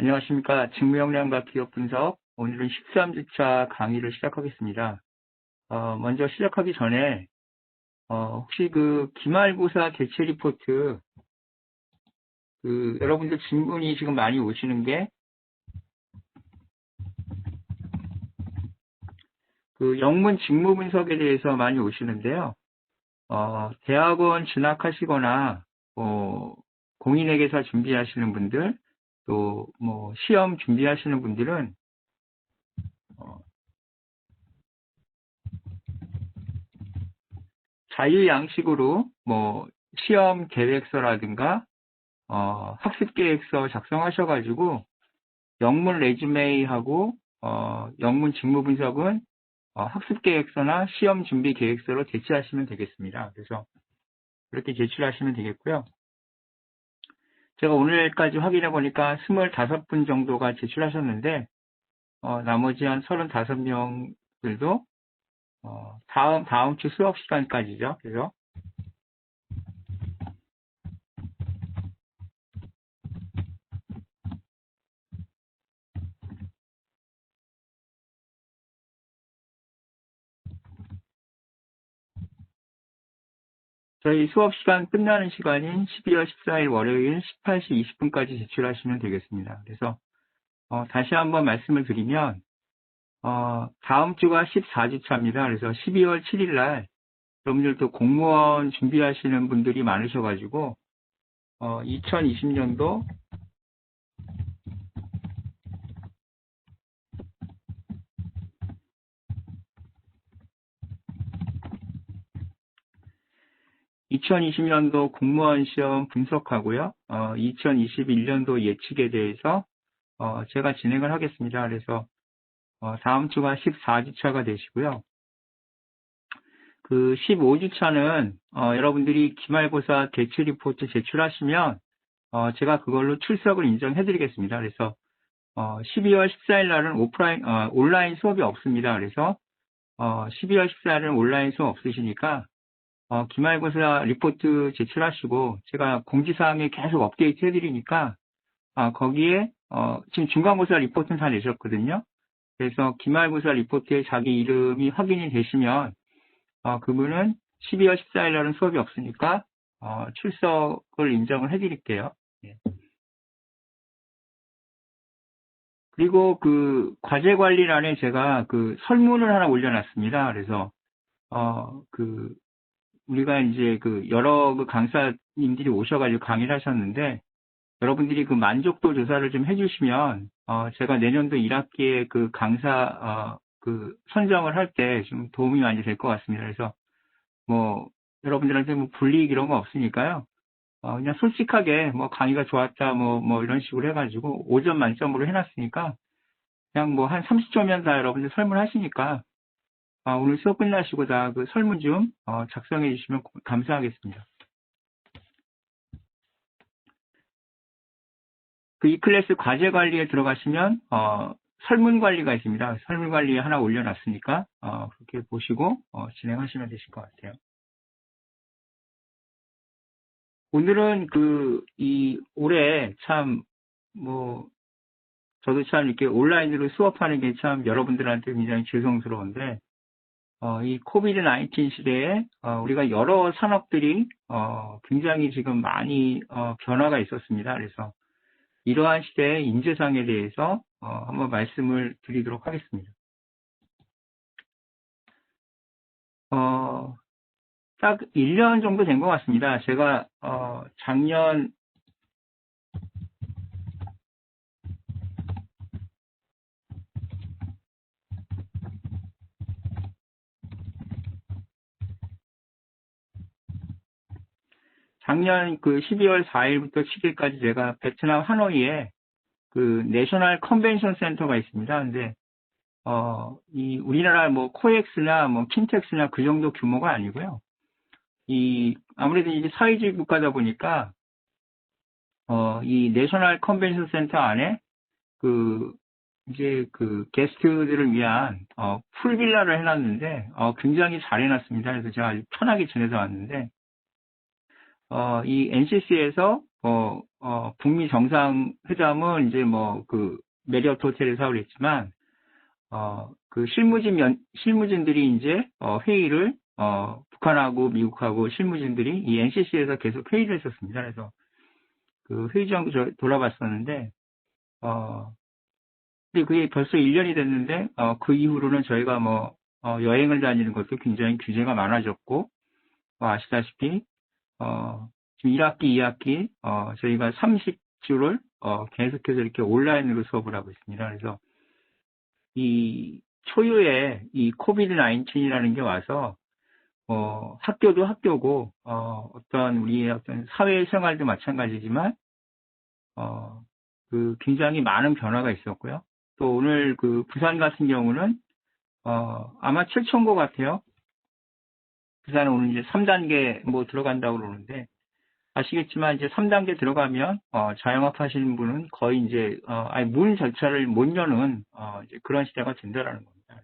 안녕하십니까. 직무역량과 기업 분석. 오늘은 13주차 강의를 시작하겠습니다. 먼저 시작하기 전에, 혹시 기말고사 개최 리포트, 여러분들 질문이 지금 많이 오시는 게, 영문 직무 분석에 대해서 많이 오시는데요. 대학원 진학하시거나, 공인회계사 준비하시는 분들, 또, 시험 준비하시는 분들은, 자유양식으로 시험 계획서라든가 학습 계획서 작성하셔가지고 영문 레주메이하고 영문 직무 분석은 학습 계획서나 시험 준비 계획서로 제출하시면 되겠습니다. 그래서 그렇게 제출하시면 되겠고요. 제가 오늘까지 확인해 보니까 25분 정도가 제출하셨는데 나머지 한 35명들도 다음 주 수업 시간까지죠. 그래서 저희 수업 시간 끝나는 시간인 12월 14일 월요일 18시 20분까지 제출하시면 되겠습니다. 그래서 다시 한번 말씀을 드리면 다음 주가 14주차입니다. 그래서 12월 7일 날 여러분들도 공무원 준비하시는 분들이 많으셔가지고 2020년도 공무원 시험 분석하고요. 2021년도 예측에 대해서 제가 진행을 하겠습니다. 그래서 다음 주가 14주차가 되시고요. 15주차는 여러분들이 기말고사 개최 리포트 제출하시면 제가 그걸로 출석을 인정해드리겠습니다. 그래서 12월 14일 날은 온라인 수업이 없습니다. 그래서 12월 14일은 온라인 수업 없으시니까 기말고사 리포트 제출하시고 제가 공지사항에 계속 업데이트 해드리니까 거기에 지금 중간고사 리포트는 다 내셨거든요. 그래서 기말고사 리포트에 자기 이름이 확인이 되시면 그분은 12월 14일 날은 수업이 없으니까 출석을 인정을 해드릴게요. 예. 그리고 과제관리란에 제가 설문을 하나 올려놨습니다. 그래서 우리가 이제 여러 강사님들이 오셔가지고 강의를 하셨는데 여러분들이 만족도 조사를 좀 해주시면 제가 내년도 1학기에 강사 선정을 할 때 좀 도움이 많이 될 것 같습니다. 그래서 여러분들한테 불이익 이런 거 없으니까요. 그냥 솔직하게 강의가 좋았다 이런 식으로 해가지고 5점 만점으로 해놨으니까 그냥 한 30초면 다 여러분들 설문하시니까 오늘 수업 끝나시고 다 설문 좀 작성해 주시면 감사하겠습니다. 이 클래스 과제 관리에 들어가시면 설문 관리가 있습니다. 설문 관리에 하나 올려놨으니까 그렇게 보시고 진행하시면 되실 것 같아요. 오늘은 올해 참 저도 참 이렇게 온라인으로 수업하는 게 참 여러분들한테 굉장히 죄송스러운데 이 코비드 19 시대에 우리가 여러 산업들이 굉장히 지금 많이 변화가 있었습니다. 그래서 이러한 시대의 인재상에 대해서 한번 말씀을 드리도록 하겠습니다. 딱 1년 정도 된 것 같습니다. 작년 작년 12월 4일부터 7일까지 제가 베트남 하노이에 내셔널 컨벤션 센터가 있습니다. 근데 우리나라 코엑스나 킨텍스나 그 정도 규모가 아니고요. 아무래도 이제 사회주의 국가다 보니까 이 내셔널 컨벤션 센터 안에 게스트들을 위한 풀빌라를 해놨는데 굉장히 잘 해놨습니다. 그래서 제가 아주 편하게 지내서 왔는데 이 NCC에서 북미 정상회담은 이제 메리어트 호텔에서 하기로 했지만, 그 실무진들이 이제, 회의를, 북한하고 미국하고 실무진들이 이 NCC에서 계속 회의를 했었습니다. 그래서 그 회의장도 돌아봤었는데, 근데 그게 벌써 1년이 됐는데, 그 이후로는 저희가 여행을 다니는 것도 굉장히 규제가 많아졌고, 아시다시피, 지금 1학기, 2학기, 저희가 30주를, 계속해서 이렇게 온라인으로 수업을 하고 있습니다. 그래서 이 초유의 이 코비드 19이라는 게 와서, 학교도 학교고, 어떤 우리의 어떤 사회생활도 마찬가지지만, 그 굉장히 많은 변화가 있었고요. 또 오늘 그 부산 같은 경우는, 아마 최초인 것 같아요. 부산은 오늘 이제 3단계 들어간다고 그러는데, 아시겠지만 이제 3단계 들어가면, 자영업 하시는 분은 거의 이제, 아예 문 절차를 못 여는, 이제 그런 시대가 된다라는 겁니다.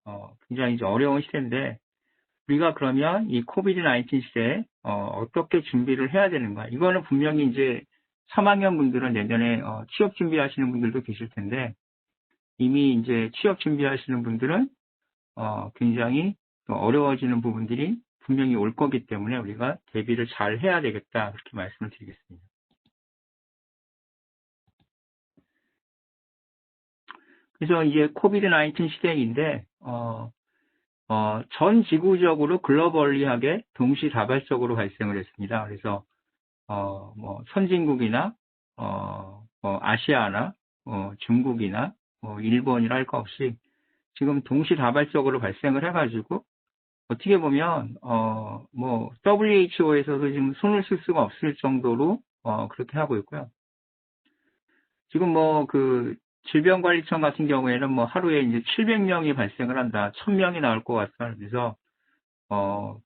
그래서, 굉장히 이제 어려운 시대인데, 우리가 그러면 이 코비드 19 시대에, 어떻게 준비를 해야 되는가. 이거는 분명히 이제 3학년 분들은 내년에, 취업 준비하시는 분들도 계실 텐데, 이미 이제 취업 준비하시는 분들은, 굉장히 또 어려워지는 부분들이 분명히 올 거기 때문에 우리가 대비를 잘 해야 되겠다. 그렇게 말씀을 드리겠습니다. 그래서 이제 코비드 19 시대인데, 전 지구적으로 글로벌리하게 동시다발적으로 발생을 했습니다. 그래서, 선진국이나, 아시아나, 중국이나, 일본이나 할 거 없이 지금 동시다발적으로 발생을 해가지고, 어떻게 보면, WHO에서도 지금 손을 쓸 수가 없을 정도로, 그렇게 하고 있고요. 지금 질병관리청 같은 경우에는 하루에 이제 700명이 발생을 한다. 1000명이 나올 것 같다. 그래서,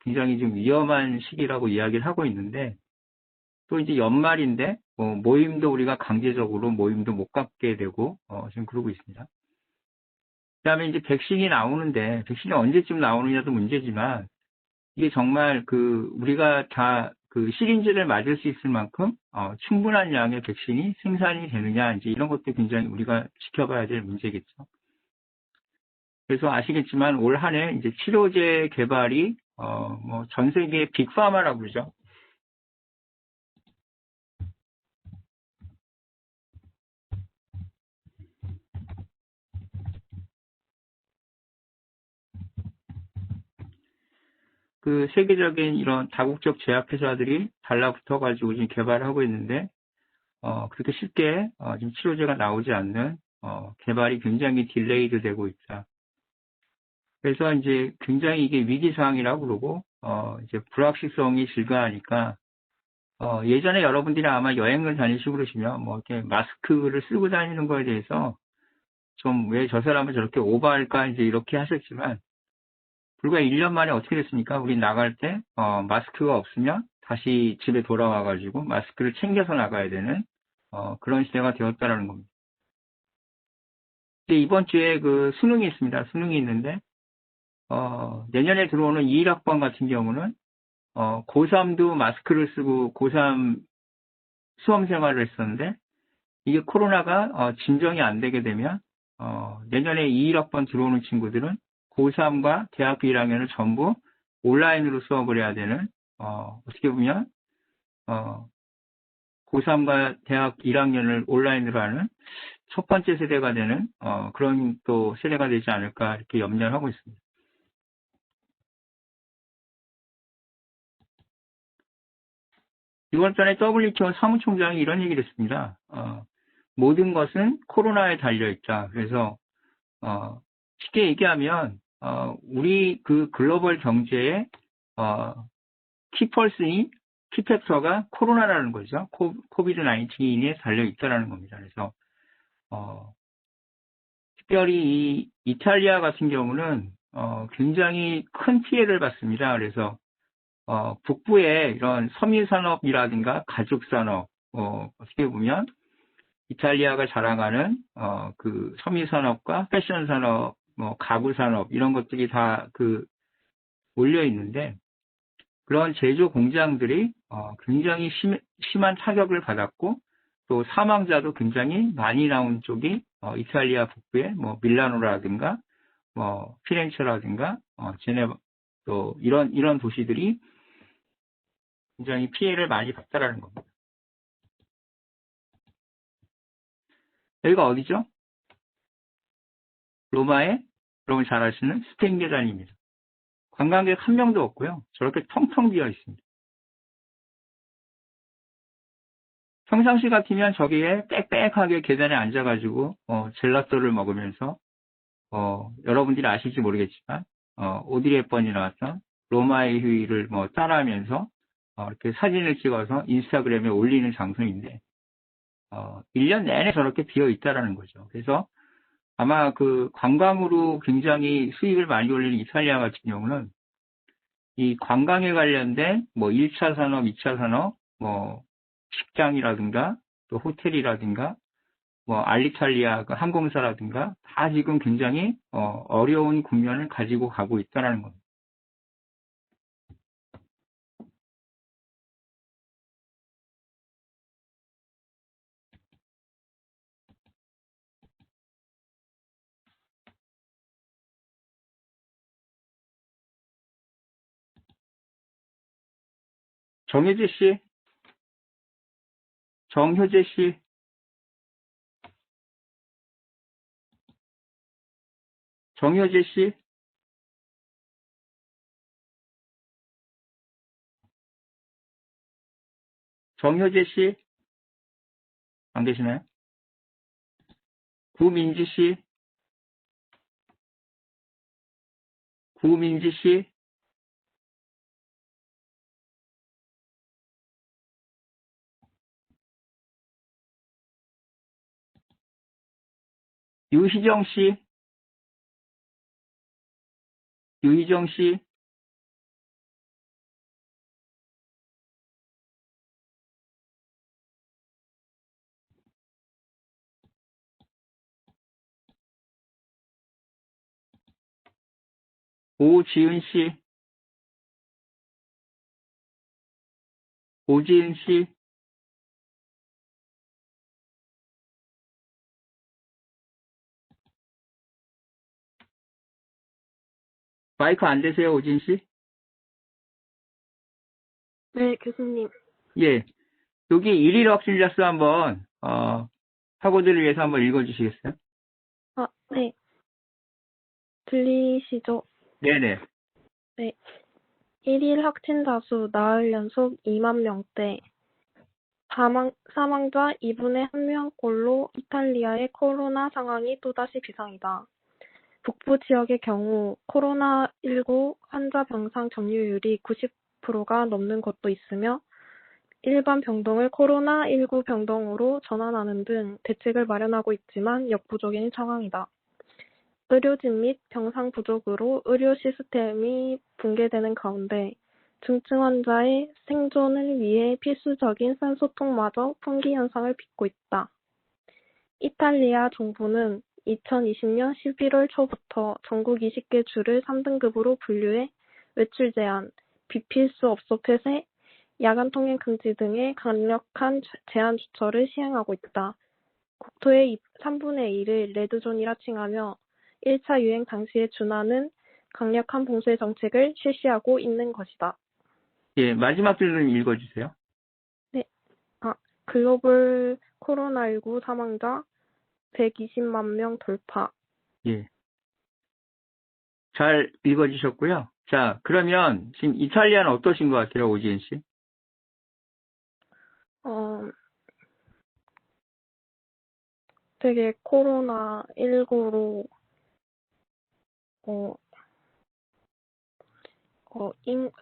굉장히 좀 위험한 시기라고 이야기를 하고 있는데, 또 이제 연말인데, 모임도 우리가 강제적으로 모임도 못 갖게 되고, 지금 그러고 있습니다. 그 다음에 이제 백신이 나오는데, 백신이 언제쯤 나오느냐도 문제지만, 이게 정말 우리가 다 시린지를 맞을 수 있을 만큼, 충분한 양의 백신이 생산이 되느냐, 이제 이런 것도 굉장히 우리가 지켜봐야 될 문제겠죠. 그래서 아시겠지만 올 한 해 이제 치료제 개발이, 전 세계 빅파마라고 그러죠. 그 세계적인 이런 다국적 제약회사들이 달라붙어가지고 지금 개발을 하고 있는데, 그렇게 쉽게, 지금 치료제가 나오지 않는, 개발이 굉장히 딜레이드 되고 있다. 그래서 이제 굉장히 이게 위기상황이라고 그러고, 이제 불확실성이 증가하니까, 예전에 여러분들이 아마 여행을 다니시고 그러시면, 이렇게 마스크를 쓰고 다니는 거에 대해서 좀 왜 저 사람은 저렇게 오버할까, 이제 이렇게 하셨지만, 불과 1년 만에 어떻게 됐습니까? 우리 나갈 때, 마스크가 없으면 다시 집에 돌아와가지고 마스크를 챙겨서 나가야 되는, 그런 시대가 되었다라는 겁니다. 근데 이번 주에 수능이 있습니다. 수능이 있는데, 내년에 들어오는 21학번 같은 경우는, 고3도 마스크를 쓰고 고3 수험 생활을 했었는데, 이게 코로나가, 진정이 안 되게 되면, 내년에 21학번 들어오는 친구들은 고3과 대학교 1학년을 전부 온라인으로 수업을 해야 되는, 어떻게 보면, 고3과 대학 1학년을 온라인으로 하는 첫 번째 세대가 되는, 그런 또 세대가 되지 않을까 이렇게 염려를 하고 있습니다. 6월 달에 WTO 사무총장이 이런 얘기를 했습니다. 모든 것은 코로나에 달려있다. 그래서, 쉽게 얘기하면, 우리 글로벌 경제의, 키펄슨이, 키팩터가 코로나라는 거죠. 코비드 19에 달려있다라는 겁니다. 그래서, 특별히 이 이탈리아 같은 경우는, 굉장히 큰 피해를 받습니다. 그래서, 북부의 이런 섬유산업이라든가 가죽산업, 어떻게 보면 이탈리아가 자랑하는, 섬유산업과 패션산업, 가구산업, 이런 것들이 다 몰려 있는데, 그런 제조 공장들이 굉장히 심한 타격을 받았고 또 사망자도 굉장히 많이 나온 쪽이 이탈리아 북부의 뭐 밀라노라든가 뭐 피렌체라든가 제네바 또 이런 도시들이 굉장히 피해를 많이 봤다라는 겁니다. 여기가 어디죠? 로마의 여러분 잘 아시는 스페인 계단입니다. 관광객 한 명도 없고요. 저렇게 텅텅 비어 있습니다. 평상시 같으면 저기에 빽빽하게 계단에 앉아가지고 젤라또를 먹으면서 여러분들이 아실지 모르겠지만 오드리 헵번이 나왔던 로마의 휴일을 뭐 따라하면서 이렇게 사진을 찍어서 인스타그램에 올리는 장소인데 1년 내내 저렇게 비어 있다라는 거죠. 그래서 아마 그 관광으로 굉장히 수익을 많이 올리는 이탈리아 같은 경우는 이 관광에 관련된 뭐 1차 산업, 2차 산업, 뭐 식당이라든가 또 호텔이라든가 뭐 알리탈리아 그 항공사라든가 다 지금 굉장히 어려운 국면을 가지고 가고 있다는 겁니다. 정효재 씨, 정효재 씨, 정효재 씨, 정효재 씨, 안 계시나요? 구민지 씨, 구민지 씨, 유희정 씨, 유희정 씨, 오지은 씨, 오지은 씨, 마이크 안 되세요, 오지은 씨? 네, 교수님. 예. 여기 1일 확진자 수 한번, 학우들을 위해서 한번 읽어주시겠어요? 네. 들리시죠? 네네. 네. 1일 확진자 수 나흘 연속 2만 명대. 사망자 2분의 1명꼴로 이탈리아의 코로나 상황이 또다시 비상이다. 북부 지역의 경우 코로나19 환자 병상 점유율이 90%가 넘는 곳도 있으며 일반 병동을 코로나19 병동으로 전환하는 등 대책을 마련하고 있지만 역부족인 상황이다. 의료진 및 병상 부족으로 의료 시스템이 붕괴되는 가운데 중증 환자의 생존을 위해 필수적인 산소통마저 풍기 현상을 빚고 있다. 이탈리아 정부는 2020년 11월 초부터 전국 20개 주를 3등급으로 분류해 외출 제한, 비필수 업소 폐쇄, 야간 통행 금지 등의 강력한 제한 조처를 시행하고 있다. 국토의 3분의 1을 레드존이라 칭하며 1차 유행 당시에 준하는 강력한 봉쇄 정책을 실시하고 있는 것이다. 예, 마지막 줄 좀 읽어주세요. 네. 글로벌 코로나19 사망자 120만 명 돌파. 예. 잘 읽어주셨고요. 자, 그러면 지금 이탈리아는 어떠신 것 같아요, 오지은 씨? 되게 코로나19로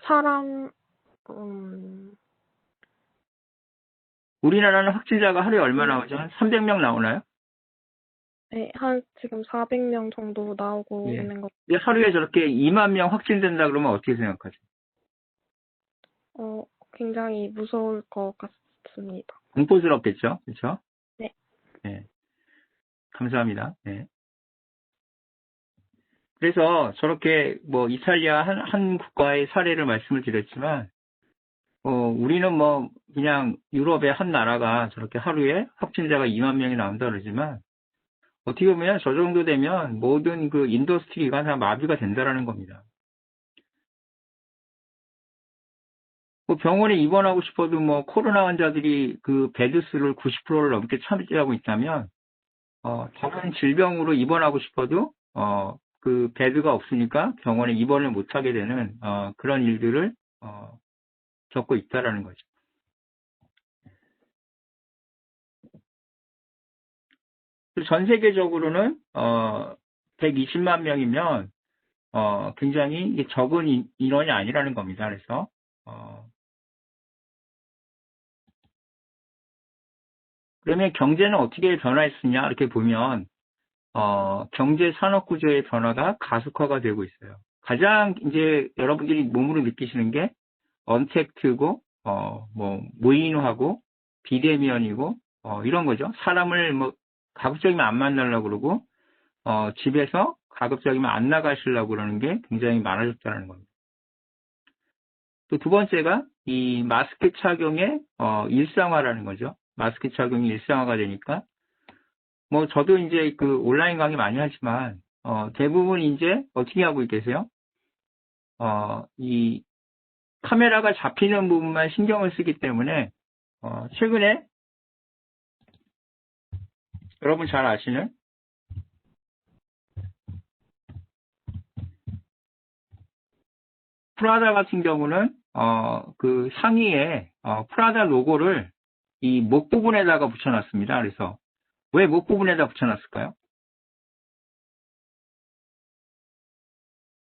사람 우리나라는 확진자가 하루에 얼마 나오죠? 한 300명 나오나요? 네, 지금 400명 정도 나오고 예. 있는 것. 근데 하루에 저렇게 2만 명 확진된다 그러면 어떻게 생각하세요? 굉장히 무서울 것 같습니다. 공포스럽겠죠? 그렇죠? 네. 네. 감사합니다. 네. 그래서 저렇게 뭐 이탈리아 한 국가의 사례를 말씀을 드렸지만 우리는 뭐, 그냥 유럽의 한 나라가 저렇게 하루에 확진자가 2만 명이 나온다 그러지만, 어떻게 보면 저 정도 되면 모든 그 인더스트리가 다 마비가 된다라는 겁니다. 뭐 병원에 입원하고 싶어도 뭐 코로나 환자들이 그 베드수를 90%를 넘게 차지하고 있다면, 다른 질병으로 입원하고 싶어도, 그 베드가 없으니까 병원에 입원을 못하게 되는, 그런 일들을, 겪고 있다라는 거죠. 전 세계적으로는, 120만 명이면, 굉장히 이게 적은 인원이 아니라는 겁니다. 그래서, 어, 그러면 경제는 어떻게 변화했느냐, 이렇게 보면, 경제 산업 구조의 변화가 가속화가 되고 있어요. 가장 이제 여러분들이 몸으로 느끼시는 게 언택트고, 뭐, 무인화고, 비대면이고, 이런 거죠. 사람을 뭐, 가급적이면 안 만나려고 그러고, 집에서 가급적이면 안 나가시려고 그러는 게 굉장히 많아졌다는 겁니다. 또 두 번째가 이 마스크 착용의, 일상화라는 거죠. 마스크 착용이 일상화가 되니까, 뭐, 저도 이제 그 온라인 강의 많이 하지만, 대부분 이제 어떻게 하고 계세요? 이 카메라가 잡히는 부분만 신경을 쓰기 때문에, 최근에 여러분 잘 아시는 프라다 같은 경우는, 그 상의에, 프라다 로고를 이 목 부분에다가 붙여놨습니다. 그래서 왜 목 부분에다 붙여놨을까요?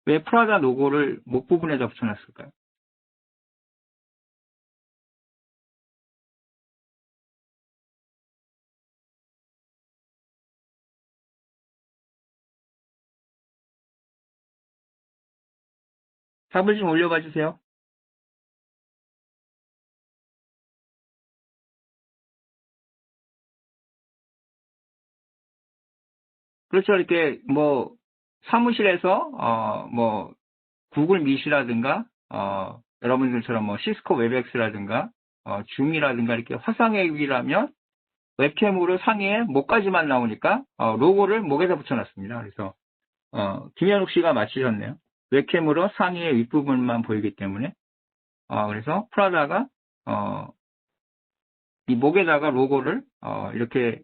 왜 프라다 로고를 목 부분에다 붙여놨을까요? 답을 좀 올려봐 주세요. 그렇죠. 이렇게 뭐 사무실에서, 뭐 구글 미시라든가, 여러분들처럼 뭐 시스코 웹엑스라든가, 줌이라든가 이렇게 화상회의라면 웹캠으로 상의에 목까지만 나오니까, 로고를 목에다 붙여놨습니다. 그래서, 김현욱 씨가 맞히셨네요. 웹캠으로 상의의 윗부분만 보이기 때문에, 그래서 프라다가, 이 목에다가 로고를, 이렇게,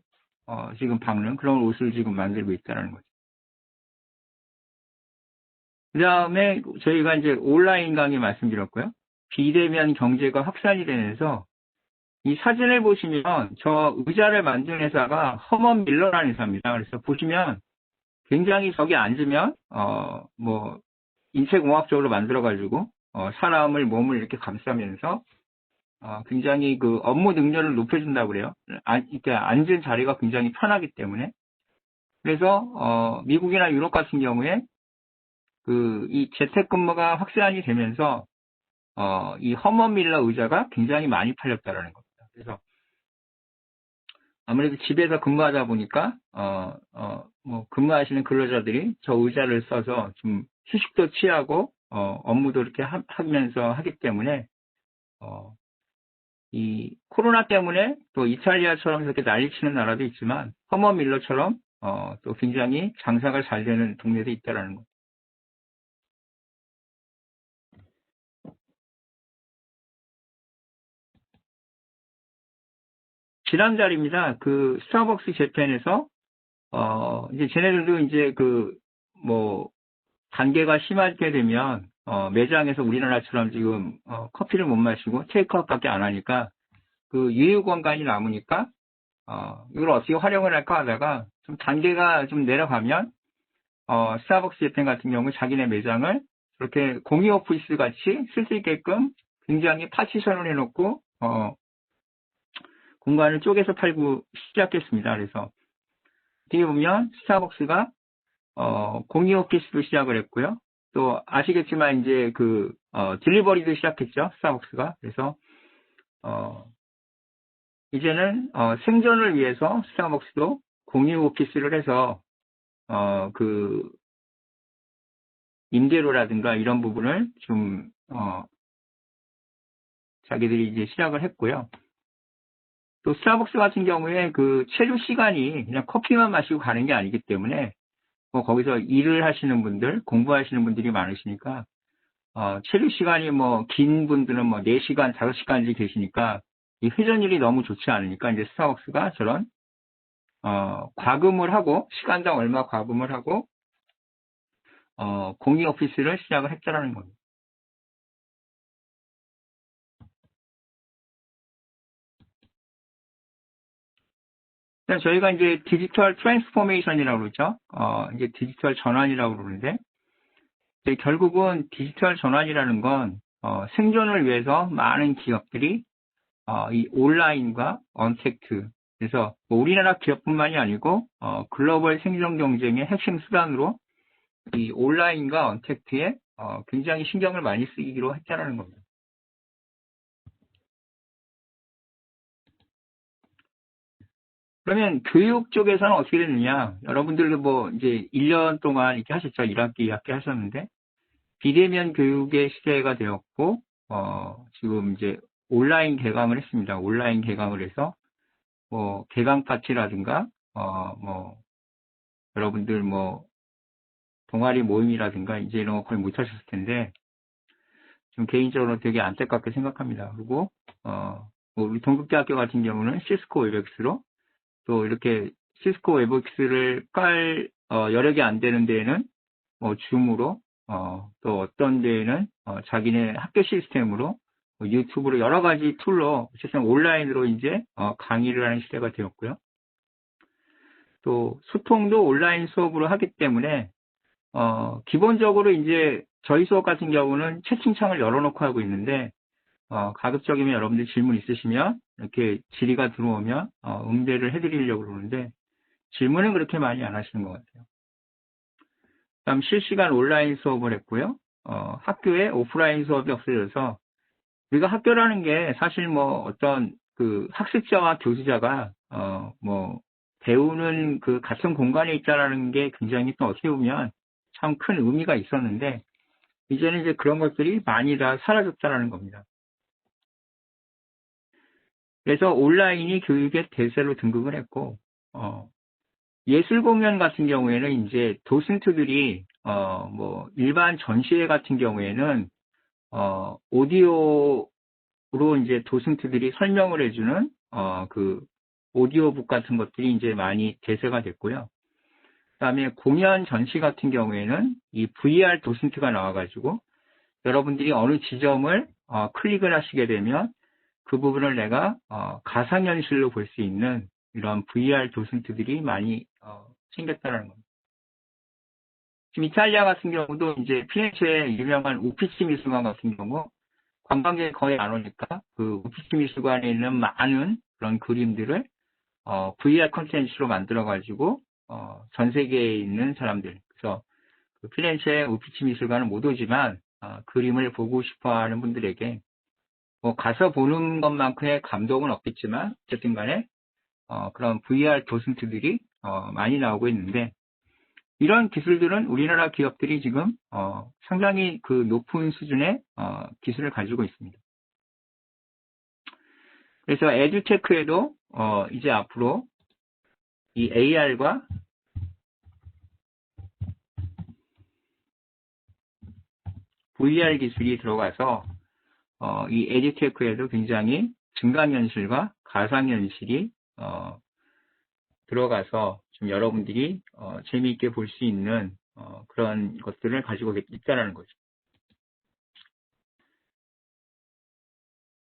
지금 박는 그런 옷을 지금 만들고 있다는 거죠. 그 다음에 저희가 이제 온라인 강의 말씀드렸고요. 비대면 경제가 확산이 되면서 이 사진을 보시면 저 의자를 만든 회사가 허먼 밀러라는 회사입니다. 그래서 보시면 굉장히 저기 앉으면, 뭐, 인체공학적으로 만들어가지고, 사람을 몸을 이렇게 감싸면서, 굉장히 그 업무 능률을 높여준다고 그래요. 그러니까 앉은 자리가 굉장히 편하기 때문에. 그래서, 미국이나 유럽 같은 경우에 이 재택근무가 확산이 되면서, 이 허먼 밀러 의자가 굉장히 많이 팔렸다라는 겁니다. 그래서 아무래도 집에서 근무하다 보니까, 뭐, 근무하시는 근로자들이 저 의자를 써서 좀 휴식도 취하고, 업무도 이렇게 하면서 하기 때문에, 이 코로나 때문에 또 이탈리아처럼 이렇게 난리치는 나라도 있지만, 허먼 밀러처럼, 또 굉장히 장사가 잘 되는 동네도 있다라는 거죠. 지난달입니다. 그 스타벅스 재팬에서, 이제 쟤네들도 이제 뭐, 단계가 심하게 되면, 매장에서 우리나라처럼 지금, 커피를 못 마시고 테이크아웃밖에 안 하니까, 그 유휴 공간이 남으니까, 이걸 어떻게 활용을 할까 하다가, 좀 단계가 좀 내려가면, 스타벅스 재팬 같은 경우 자기네 매장을 그렇게 공유 오피스 같이 쓸 수 있게끔 굉장히 파티션을 해놓고, 공간을 쪼개서 팔고 시작했습니다. 그래서, 어떻게 보면 스타벅스가 공유 오피스도 시작을 했고요. 또 아시겠지만 이제 딜리버리도 시작했죠. 스타벅스가. 그래서 이제는 생존을 위해서 스타벅스도 공유 오피스를 해서 그 임대료라든가 이런 부분을 좀 자기들이 이제 시작을 했고요. 또 스타벅스 같은 경우에 그 체류 시간이 그냥 커피만 마시고 가는 게 아니기 때문에 뭐 거기서 일을 하시는 분들, 공부하시는 분들이 많으시니까 체류 시간이 뭐 긴 분들은 뭐 4시간, 5시간씩 계시니까 이 회전율이 너무 좋지 않으니까 이제 스타벅스가 저런 과금을 하고 시간당 얼마 과금을 하고 공유 오피스를 시작을 했다라는 겁니다. 일단 저희가 이제 디지털 트랜스포메이션이라고 그러죠. 이제 디지털 전환이라고 그러는데 결국은 디지털 전환이라는 건 생존을 위해서 많은 기업들이 이 온라인과 언택트, 그래서 뭐 우리나라 기업뿐만이 아니고 글로벌 생존 경쟁의 핵심 수단으로 이 온라인과 언택트에 굉장히 신경을 많이 쓰기로 했다라는 겁니다. 그러면 교육 쪽에서는 어떻게 됐느냐? 여러분들도 뭐 이제 1년 동안 이렇게 하셨죠. 1학기, 2학기 하셨는데 비대면 교육의 시대가 되었고 지금 이제 온라인 개강을 했습니다. 온라인 개강을 해서 뭐 개강 파티라든가 뭐 여러분들 뭐 동아리 모임이라든가 이제 이런 거 거의 못 하셨을 텐데 좀 개인적으로 되게 안타깝게 생각합니다. 그리고 뭐 우리 동국대학교 같은 경우는 시스코 웨백스로 또 이렇게 시스코 웨백스를 깔 여러 개 안 되는 데에는 뭐 줌으로 또 어떤 데에는 자기네 학교 시스템으로 뭐 유튜브로 여러 가지 툴로 어쨌든 온라인으로 이제 강의를 하는 시대가 되었고요. 또 소통도 온라인 수업으로 하기 때문에 기본적으로 이제 저희 수업 같은 경우는 채팅창을 열어놓고 하고 있는데 가급적이면 여러분들 질문 있으시면 이렇게 질의가 들어오면 응대를 해드리려고 그러는데 질문은 그렇게 많이 안 하시는 것 같아요. 다음 실시간 온라인 수업을 했고요. 학교에 오프라인 수업이 없어져서 우리가 학교라는 게 사실 뭐 어떤 그 학습자와 교수자가 뭐 배우는 그 같은 공간에 있다라는 게 굉장히 또 어떻게 보면 참 큰 의미가 있었는데 이제는 이제 그런 것들이 많이 다 사라졌다라는 겁니다. 그래서 온라인이 교육의 대세로 등극을 했고 예술 공연 같은 경우에는 이제 도슨트들이 뭐 일반 전시회 같은 경우에는 오디오로 이제 도슨트들이 설명을 해주는 그 오디오북 같은 것들이 이제 많이 대세가 됐고요. 그다음에 공연 전시 같은 경우에는 이 VR 도슨트가 나와가지고 여러분들이 어느 지점을 클릭을 하시게 되면 그 부분을 내가 가상현실로 볼 수 있는 이런 VR 도슨트들이 많이 생겼다는 겁니다. 지금 이탈리아 같은 경우도 이제 피렌체의 유명한 우피치 미술관 같은 경우 관광객이 거의 안 오니까 그 우피치 미술관에 있는 많은 그런 그림들을 VR 콘텐츠로 만들어가지고 전 세계에 있는 사람들, 그래서 그 피렌체 우피치 미술관은 못 오지만 그림을 보고 싶어하는 분들에게 뭐 가서 보는 것만큼의 감동은 없겠지만 어쨌든 간에 그런 VR 도슨트들이 많이 나오고 있는데 이런 기술들은 우리나라 기업들이 지금 상당히 그 높은 수준의 기술을 가지고 있습니다. 그래서 에듀테크에도 이제 앞으로 이 AR과 VR 기술이 들어가서 이 에듀테크에도 굉장히 증강현실과 가상현실이 들어가서 좀 여러분들이 재미있게 볼 수 있는 그런 것들을 가지고 있다는 거죠.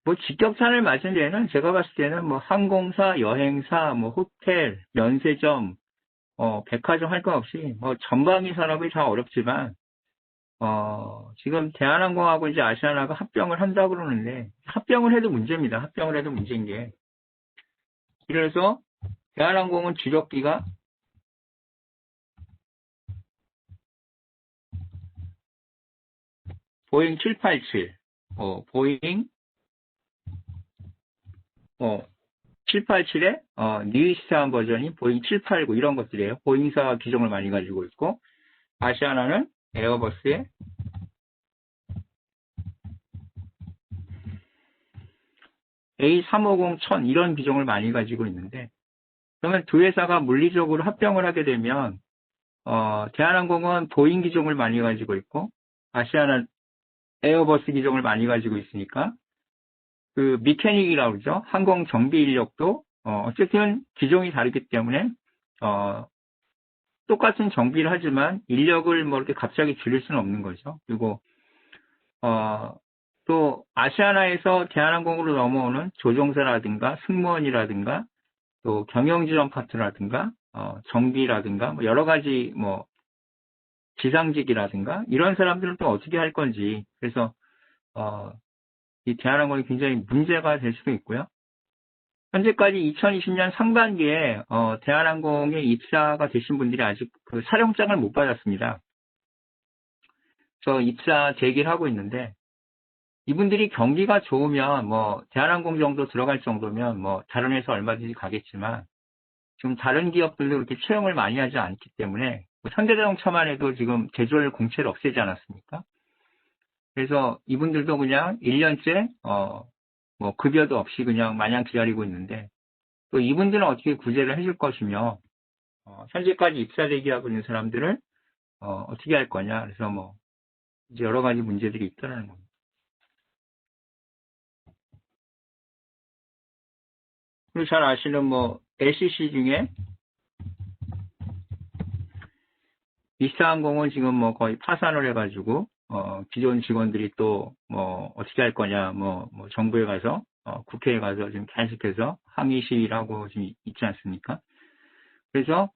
뭐 직격탄을 맞은 데는 제가 봤을 때는 뭐 항공사, 여행사, 뭐 호텔, 면세점, 백화점 할 거 없이 뭐 전방위 산업이 다 어렵지만 지금 대한항공하고 이제 아시아나가 합병을 한다고 그러는데 합병을 해도 문제입니다. 합병을 해도 문제인 게 그래서 대한항공은 주력기가 보잉 787, 보잉 787의 뉴이스트한 버전이 보잉 789 이런 것들이에요. 보잉사 기종을 많이 가지고 있고 아시아나는 에어버스의 A350, 1000 이런 기종을 많이 가지고 있는데, 그러면 두 회사가 물리적으로 합병을 하게 되면 대한항공은 보잉 기종을 많이 가지고 있고 아시아나 에어버스 기종을 많이 가지고 있으니까 그 미케닉이라고 그러죠. 항공 정비 인력도 어쨌든 기종이 다르기 때문에 똑같은 정비를 하지만 인력을 뭐 이렇게 갑자기 줄일 수는 없는 거죠. 그리고 또 아시아나에서 대한항공으로 넘어오는 조종사라든가 승무원이라든가 또 경영지원 파트라든가 정비라든가 뭐 여러 가지 뭐 지상직이라든가 이런 사람들은 또 어떻게 할 건지 그래서 이 대한항공이 굉장히 문제가 될 수도 있고요. 현재까지 2020년 상반기에 대한항공에 입사가 되신 분들이 아직 그 사령장을 못 받았습니다. 그래서 입사 대기를 하고 있는데 이분들이 경기가 좋으면 뭐 대한항공 정도 들어갈 정도면 뭐 다른 회사 얼마든지 가겠지만 지금 다른 기업들도 그렇게 채용을 많이 하지 않기 때문에 뭐 현대자동차만 해도 지금 제조업 공채를 없애지 않았습니까? 그래서 이분들도 그냥 1년째 뭐 급여도 없이 그냥 마냥 기다리고 있는데 또 이분들은 어떻게 구제를 해줄 것이며 현재까지 입사 대기하고 있는 사람들을 어떻게 할 거냐 그래서 뭐 이제 여러 가지 문제들이 있다는 겁니다. 그리고 잘 아시는 뭐 LCC 중에 이스타항공은 지금 뭐 거의 파산을 해가지고 기존 직원들이 또 뭐 어떻게 할 거냐 뭐 정부에 가서 국회에 가서 지금 계속해서 항의 시위를 하고 지금 있지 않습니까? 그래서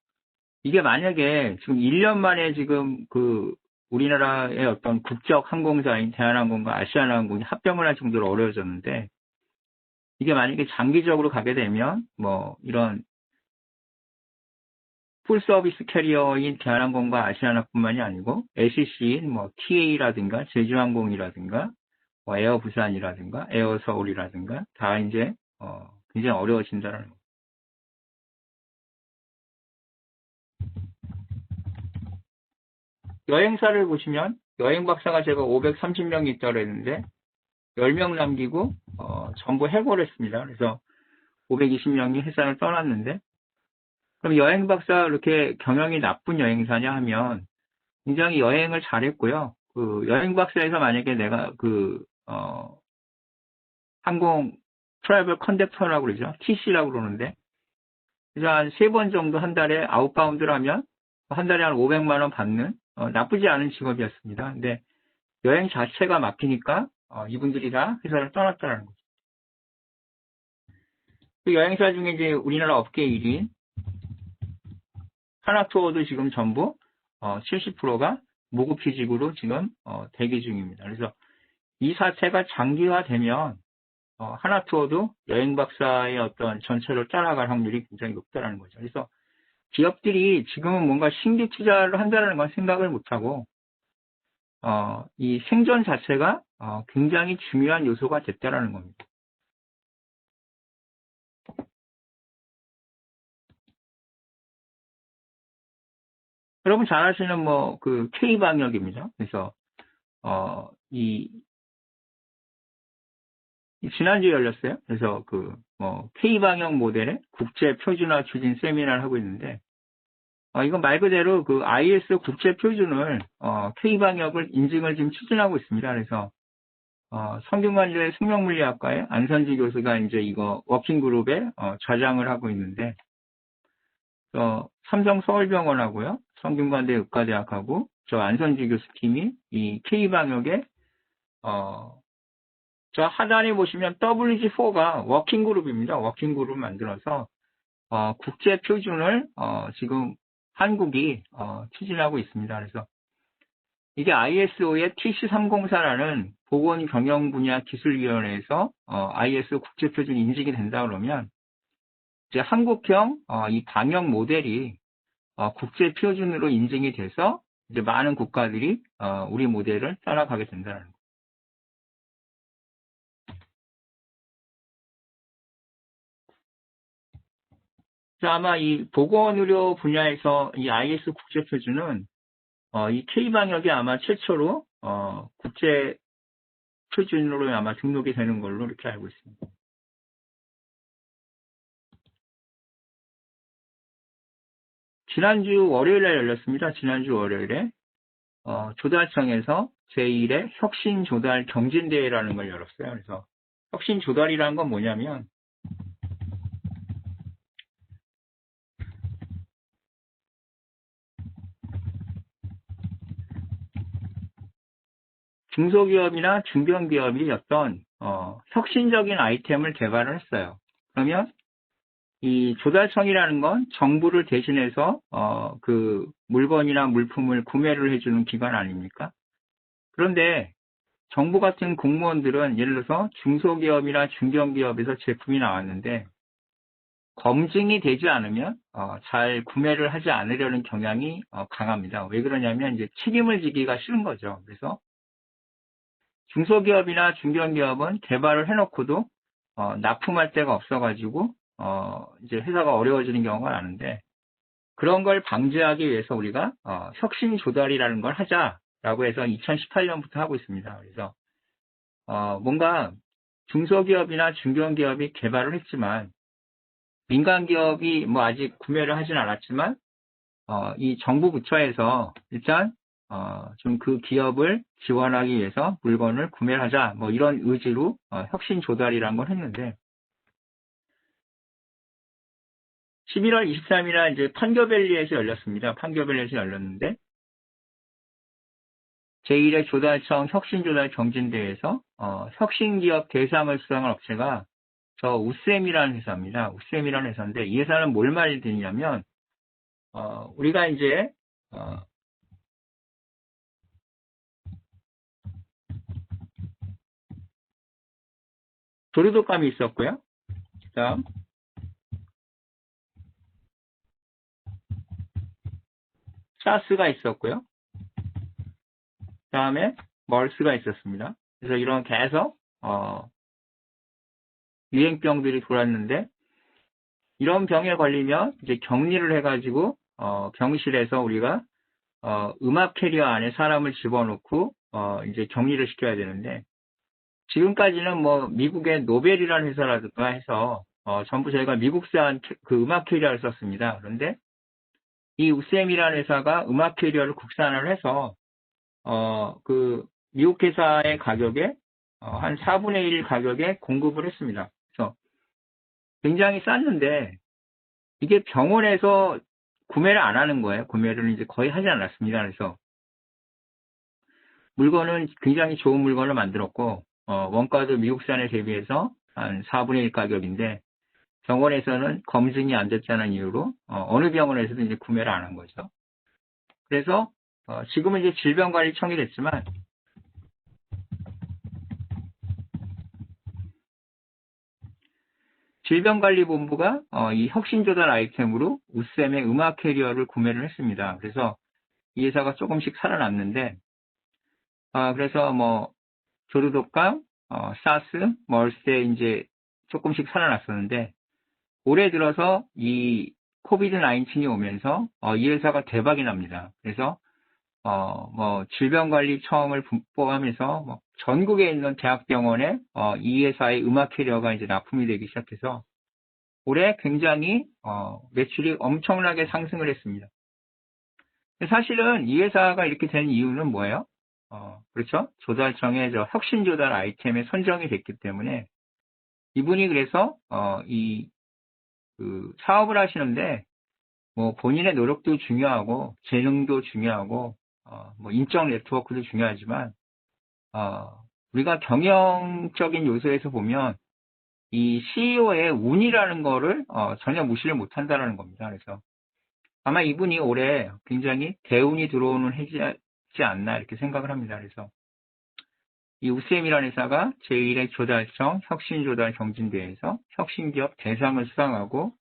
이게 만약에 지금 1년 만에 지금 그 우리나라의 어떤 국적 항공사인 대한항공과 아시아나항공이 합병을 할 정도로 어려워졌는데 이게 만약에 장기적으로 가게 되면 뭐 이런 풀 서비스 캐리어인 대한항공과 아시아나뿐만이 아니고 LCC인 뭐 TA라든가 제주항공이라든가 뭐 에어 부산이라든가 에어 서울이라든가 다 이제 굉장히 어려워진다는 거. 여행사를 보시면 여행 박사가 제가 530명이 있다고 했는데 10명 남기고 전부 해고를 했습니다. 그래서 520명이 회사를 떠났는데 그럼 여행 박사 이렇게 경영이 나쁜 여행사냐 하면 굉장히 여행을 잘했고요. 그 여행 박사에서 만약에 내가 그 항공 트래블 컨덕터라고 그러죠. TC라고 그러는데 그래서 한 3번 정도 한 달에 아웃바운드를 하면 한 달에 한 500만 원 받는 나쁘지 않은 직업이었습니다. 근데 여행 자체가 막히니까 이분들이 다 회사를 떠났다는 거죠. 그 여행사 중에 이제 우리나라 업계 1위 하나투어도 지금 전부 70%가 무급휴직으로 지금 대기 중입니다. 그래서 이 사태가 장기화되면 하나투어도 여행 박사의 어떤 전체를 따라갈 확률이 굉장히 높다는 거죠. 그래서 기업들이 지금은 뭔가 신규 투자를 한다는 건 생각을 못하고 이 생존 자체가 굉장히 중요한 요소가 됐다는 겁니다. 여러분 잘 아시는 뭐 그 K방역입니다. 그래서 이 지난주에 열렸어요. 그래서 그 뭐 K방역 모델의 국제 표준화 추진 세미나를 하고 있는데 이건 말 그대로 그 IS 국제 표준을 K방역을 인증을 지금 추진하고 있습니다. 그래서 성균관대 생명물리학과의 안선지 교수가 이제 이거 워킹 그룹에 좌장을 하고 있는데 삼성 서울병원하고요, 성균관대 의과대학하고 저 안선지 교수 팀이 이 K방역에 저 하단에 보시면 WG4가 워킹 그룹입니다. 워킹 그룹 만들어서 국제 표준을 지금 한국이 추진하고 있습니다. 그래서 이게 ISO의 TC304라는 보건경영분야기술위원회에서 IS 국제표준 인증이 된다 그러면 이제 한국형 이 방역 모델이 국제표준으로 인증이 돼서 이제 많은 국가들이 우리 모델을 따라가게 된다는 거예요. 아마 이 보건의료 분야에서 이 IS 국제표준은 이 K방역이 아마 최초로 국제 표준으로 아마 등록이 되는 걸로 이렇게 알고 있습니다. 지난주 월요일에 열렸습니다. 지난주 월요일에 조달청에서 제1회 혁신조달 경진대회라는 걸 열었어요. 그래서 혁신조달이라는 건 뭐냐면 중소기업이나 중견기업이 어떤 혁신적인 아이템을 개발을 했어요. 그러면 이 조달청이라는 건 정부를 대신해서 그 물건이나 물품을 구매를 해주는 기관 아닙니까? 그런데 정부 같은 공무원들은 예를 들어서 중소기업이나 중견기업에서 제품이 나왔는데 검증이 되지 않으면 잘 구매를 하지 않으려는 경향이 강합니다. 왜 그러냐면 이제 책임을 지기가 싫은 거죠. 그래서 중소기업이나 중견기업은 개발을 해놓고도 납품할 데가 없어가지고 이제 회사가 어려워지는 경우가 많은데 그런 걸 방지하기 위해서 우리가 혁신 조달이라는 걸 하자라고 해서 2018년부터 하고 있습니다. 그래서 뭔가 중소기업이나 중견기업이 개발을 했지만 민간기업이 뭐 아직 구매를 하진 않았지만 이 정부 부처에서 일단 좀 그 기업을 지원하기 위해서 물건을 구매를 하자 뭐 이런 의지로 혁신 조달이라는 걸 했는데 11월 23일에 이제 판교밸리에서 열렸습니다. 판교밸리에서 열렸는데 제1회 조달청 혁신조달 경진대회에서 혁신기업 대상을 수상한 업체가 저 우셈이라는 회사입니다. 우셈이라는 회사인데 이 회사는 뭘 말드리냐면 우리가 이제 조류독감이 있었고요. 그다음 사스가 있었고요. 그다음에 멀스가 있었습니다. 그래서 이런 계속 유행병들이 돌았는데 이런 병에 걸리면 이제 격리를 해가지고 병실에서 우리가 음압 캐리어 안에 사람을 집어넣고 이제 격리를 시켜야 되는데 지금까지는 뭐 미국의 노벨이라는 회사라든가 해서 전부 저희가 미국산 그 음압 캐리어를 썼습니다. 그런데 이 우셈이라는 회사가 음압 캐리어를 국산화를 해서 그 미국 회사의 가격에 한 4분의 1 가격에 공급을 했습니다. 그래서 굉장히 쌌는데 이게 병원에서 구매를 안 하는 거예요. 구매를 이제 거의 하지 않았습니다. 그래서 물건은 굉장히 좋은 물건을 만들었고 원가도 미국산에 대비해서 한 4분의 1 가격인데 병원에서는 검증이 안 됐다는 이유로 어느 병원에서도 이제 구매를 안 한 거죠. 그래서 지금은 이제 질병관리청이 됐지만 질병관리본부가 이 혁신조달 아이템으로 우셈의 음악 캐리어를 구매를 했습니다. 그래서 이 회사가 조금씩 살아났는데 그래서 뭐 조류독감, 사스, 멀스에 이제 조금씩 살아났었는데 올해 들어서 이 코비드 19이 오면서 이 회사가 대박이 납니다. 그래서 뭐 질병관리청을 포함해서 뭐 전국에 있는 대학병원에 이 회사의 음악 캐리어가 이제 납품이 되기 시작해서 올해 굉장히 매출이 엄청나게 상승을 했습니다. 사실은 이 회사가 이렇게 된 이유는 뭐예요? 그렇죠? 조달청의 저 혁신조달 아이템에 선정이 됐기 때문에 이분이 그래서 그 사업을 하시는데 뭐 본인의 노력도 중요하고 재능도 중요하고 뭐 인적 네트워크도 중요하지만 우리가 경영적인 요소에서 보면 이 CEO의 운이라는 거를 전혀 무시를 못한다는 겁니다. 그래서 아마 이분이 올해 굉장히 대운이 들어오는 해지지 않나 이렇게 생각을 합니다. 그래서 이 우셈이라는 회사가 제1회 조달청 혁신조달 경진대회에서 혁신기업 대상을 수상하고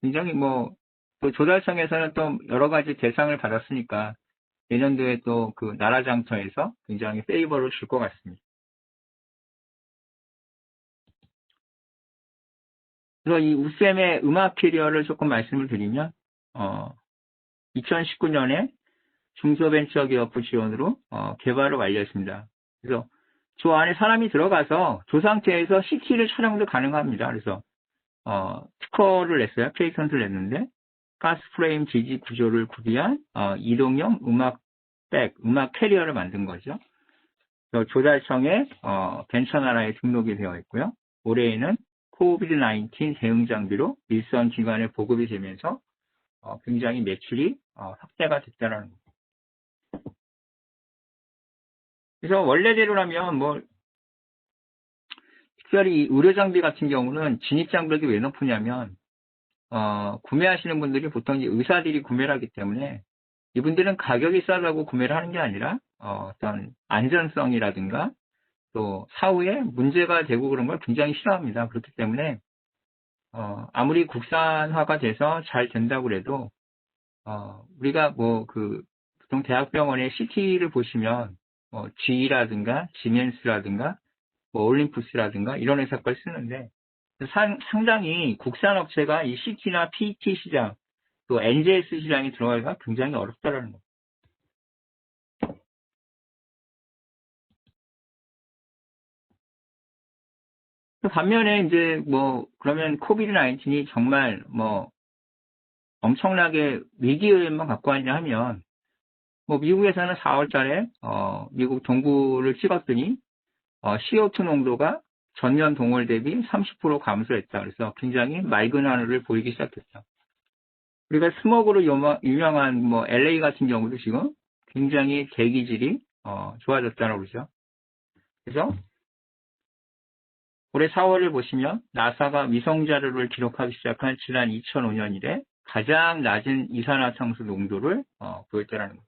굉장히 뭐 또 조달청에서는 또 여러 가지 대상을 받았으니까 내년도에 또 그 나라장터에서 굉장히 페이버를 줄 것 같습니다. 그래서 이 우셈의 음악 캐리어를 조금 말씀을 드리면 2019년에 중소벤처기업부 지원으로 개발을 완료했습니다. 그래서 저 안에 사람이 들어가서 저 상태에서 CT를 촬영도 가능합니다. 그래서 특허를 냈어요. 페이턴트를 냈는데 가스프레임 지지 구조를 구비한 이동형 음악 캐리어를 만든 거죠. 조달청에 벤처나라에 등록이 되어 있고요. 올해에는 코비드-19 대응 장비로 일선 기관에 보급이 되면서 굉장히 매출이 확대가 됐다는 겁니다. 그래서 원래대로라면 뭐 특별히 의료 장비 같은 경우는 진입 장벽이 왜 높으냐면 구매하시는 분들이 보통 이제 의사들이 구매를 하기 때문에 이분들은 가격이 싸다고 구매를 하는 게 아니라 어떤 안전성이라든가 또 사후에 문제가 되고 그런 걸 굉장히 싫어합니다. 그렇기 때문에 아무리 국산화가 돼서 잘 된다고 그래도 우리가 뭐 그 보통 대학병원의 CT를 보시면 GE라든가 지멘스라든가 뭐 올림푸스라든가 이런 회사 걸 쓰는데 상당히 국산 업체가 이 CT나 PT 시장 또 NGS 시장에 들어가기가 굉장히 어렵다라는 거. 반면에 이제 뭐 그러면 코비드 19이 정말 뭐 엄청나게 위기의만 갖고 왔냐 하면 뭐 미국에서는 4월 달에 미국 동부를 찍었더니 CO2 농도가 전년 동월 대비 30% 감소했다. 그래서 굉장히 맑은 하늘을 보이기 시작했다. 우리가 스모그로 유명한 뭐 LA 같은 경우도 지금 굉장히 대기질이 좋아졌다고 그러죠. 그래서 올해 4월을 보시면 나사가 위성 자료를 기록하기 시작한 지난 2005년 이래 가장 낮은 이산화탄소 농도를 보였다는 거예요.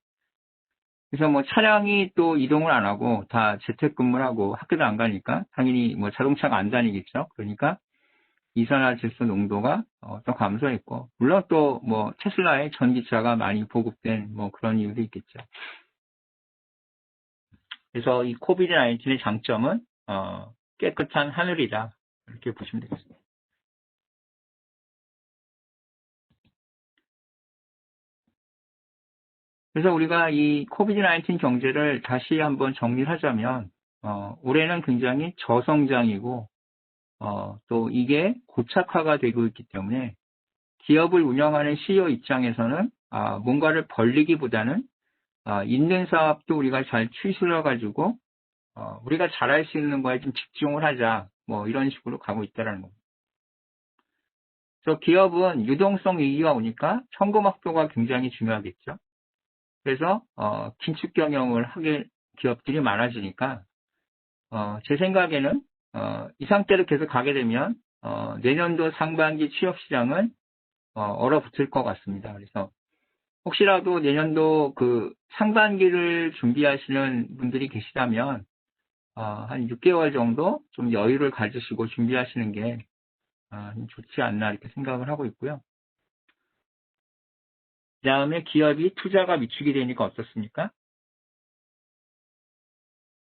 그래서 뭐 차량이 또 이동을 안 하고 다 재택근무를 하고 학교도 안 가니까 당연히 뭐 자동차가 안 다니겠죠. 그러니까 이산화질소 농도가 좀 감소했고 물론 또 뭐 테슬라의 전기차가 많이 보급된 뭐 그런 이유도 있겠죠. 그래서 이 코비드 19의 장점은 깨끗한 하늘이다 이렇게 보시면 되겠습니다. 그래서 우리가 이 코비드 19 경제를 다시 한번 정리하자면 올해는 굉장히 저성장이고 또 이게 고착화가 되고 있기 때문에 기업을 운영하는 CEO 입장에서는 뭔가를 벌리기보다는 있는 사업도 우리가 잘 추스려-가지고 우리가 잘할 수 있는 거에 좀 집중을 하자. 뭐 이런 식으로 가고 있다는 겁니다. 그래서 기업은 유동성 위기가 오니까 현금확보가 굉장히 중요하겠죠. 그래서 긴축 경영을 하게 기업들이 많아지니까 제 생각에는 이 상태로 계속 가게 되면 내년도 상반기 취업 시장은 얼어붙을 것 같습니다. 그래서 혹시라도 내년도 그 상반기를 준비하시는 분들이 계시다면 한 6개월 정도 좀 여유를 가지시고 준비하시는 게 좋지 않나 이렇게 생각을 하고 있고요. 그 다음에 기업이 투자가 미치게 되니까 어떻습니까?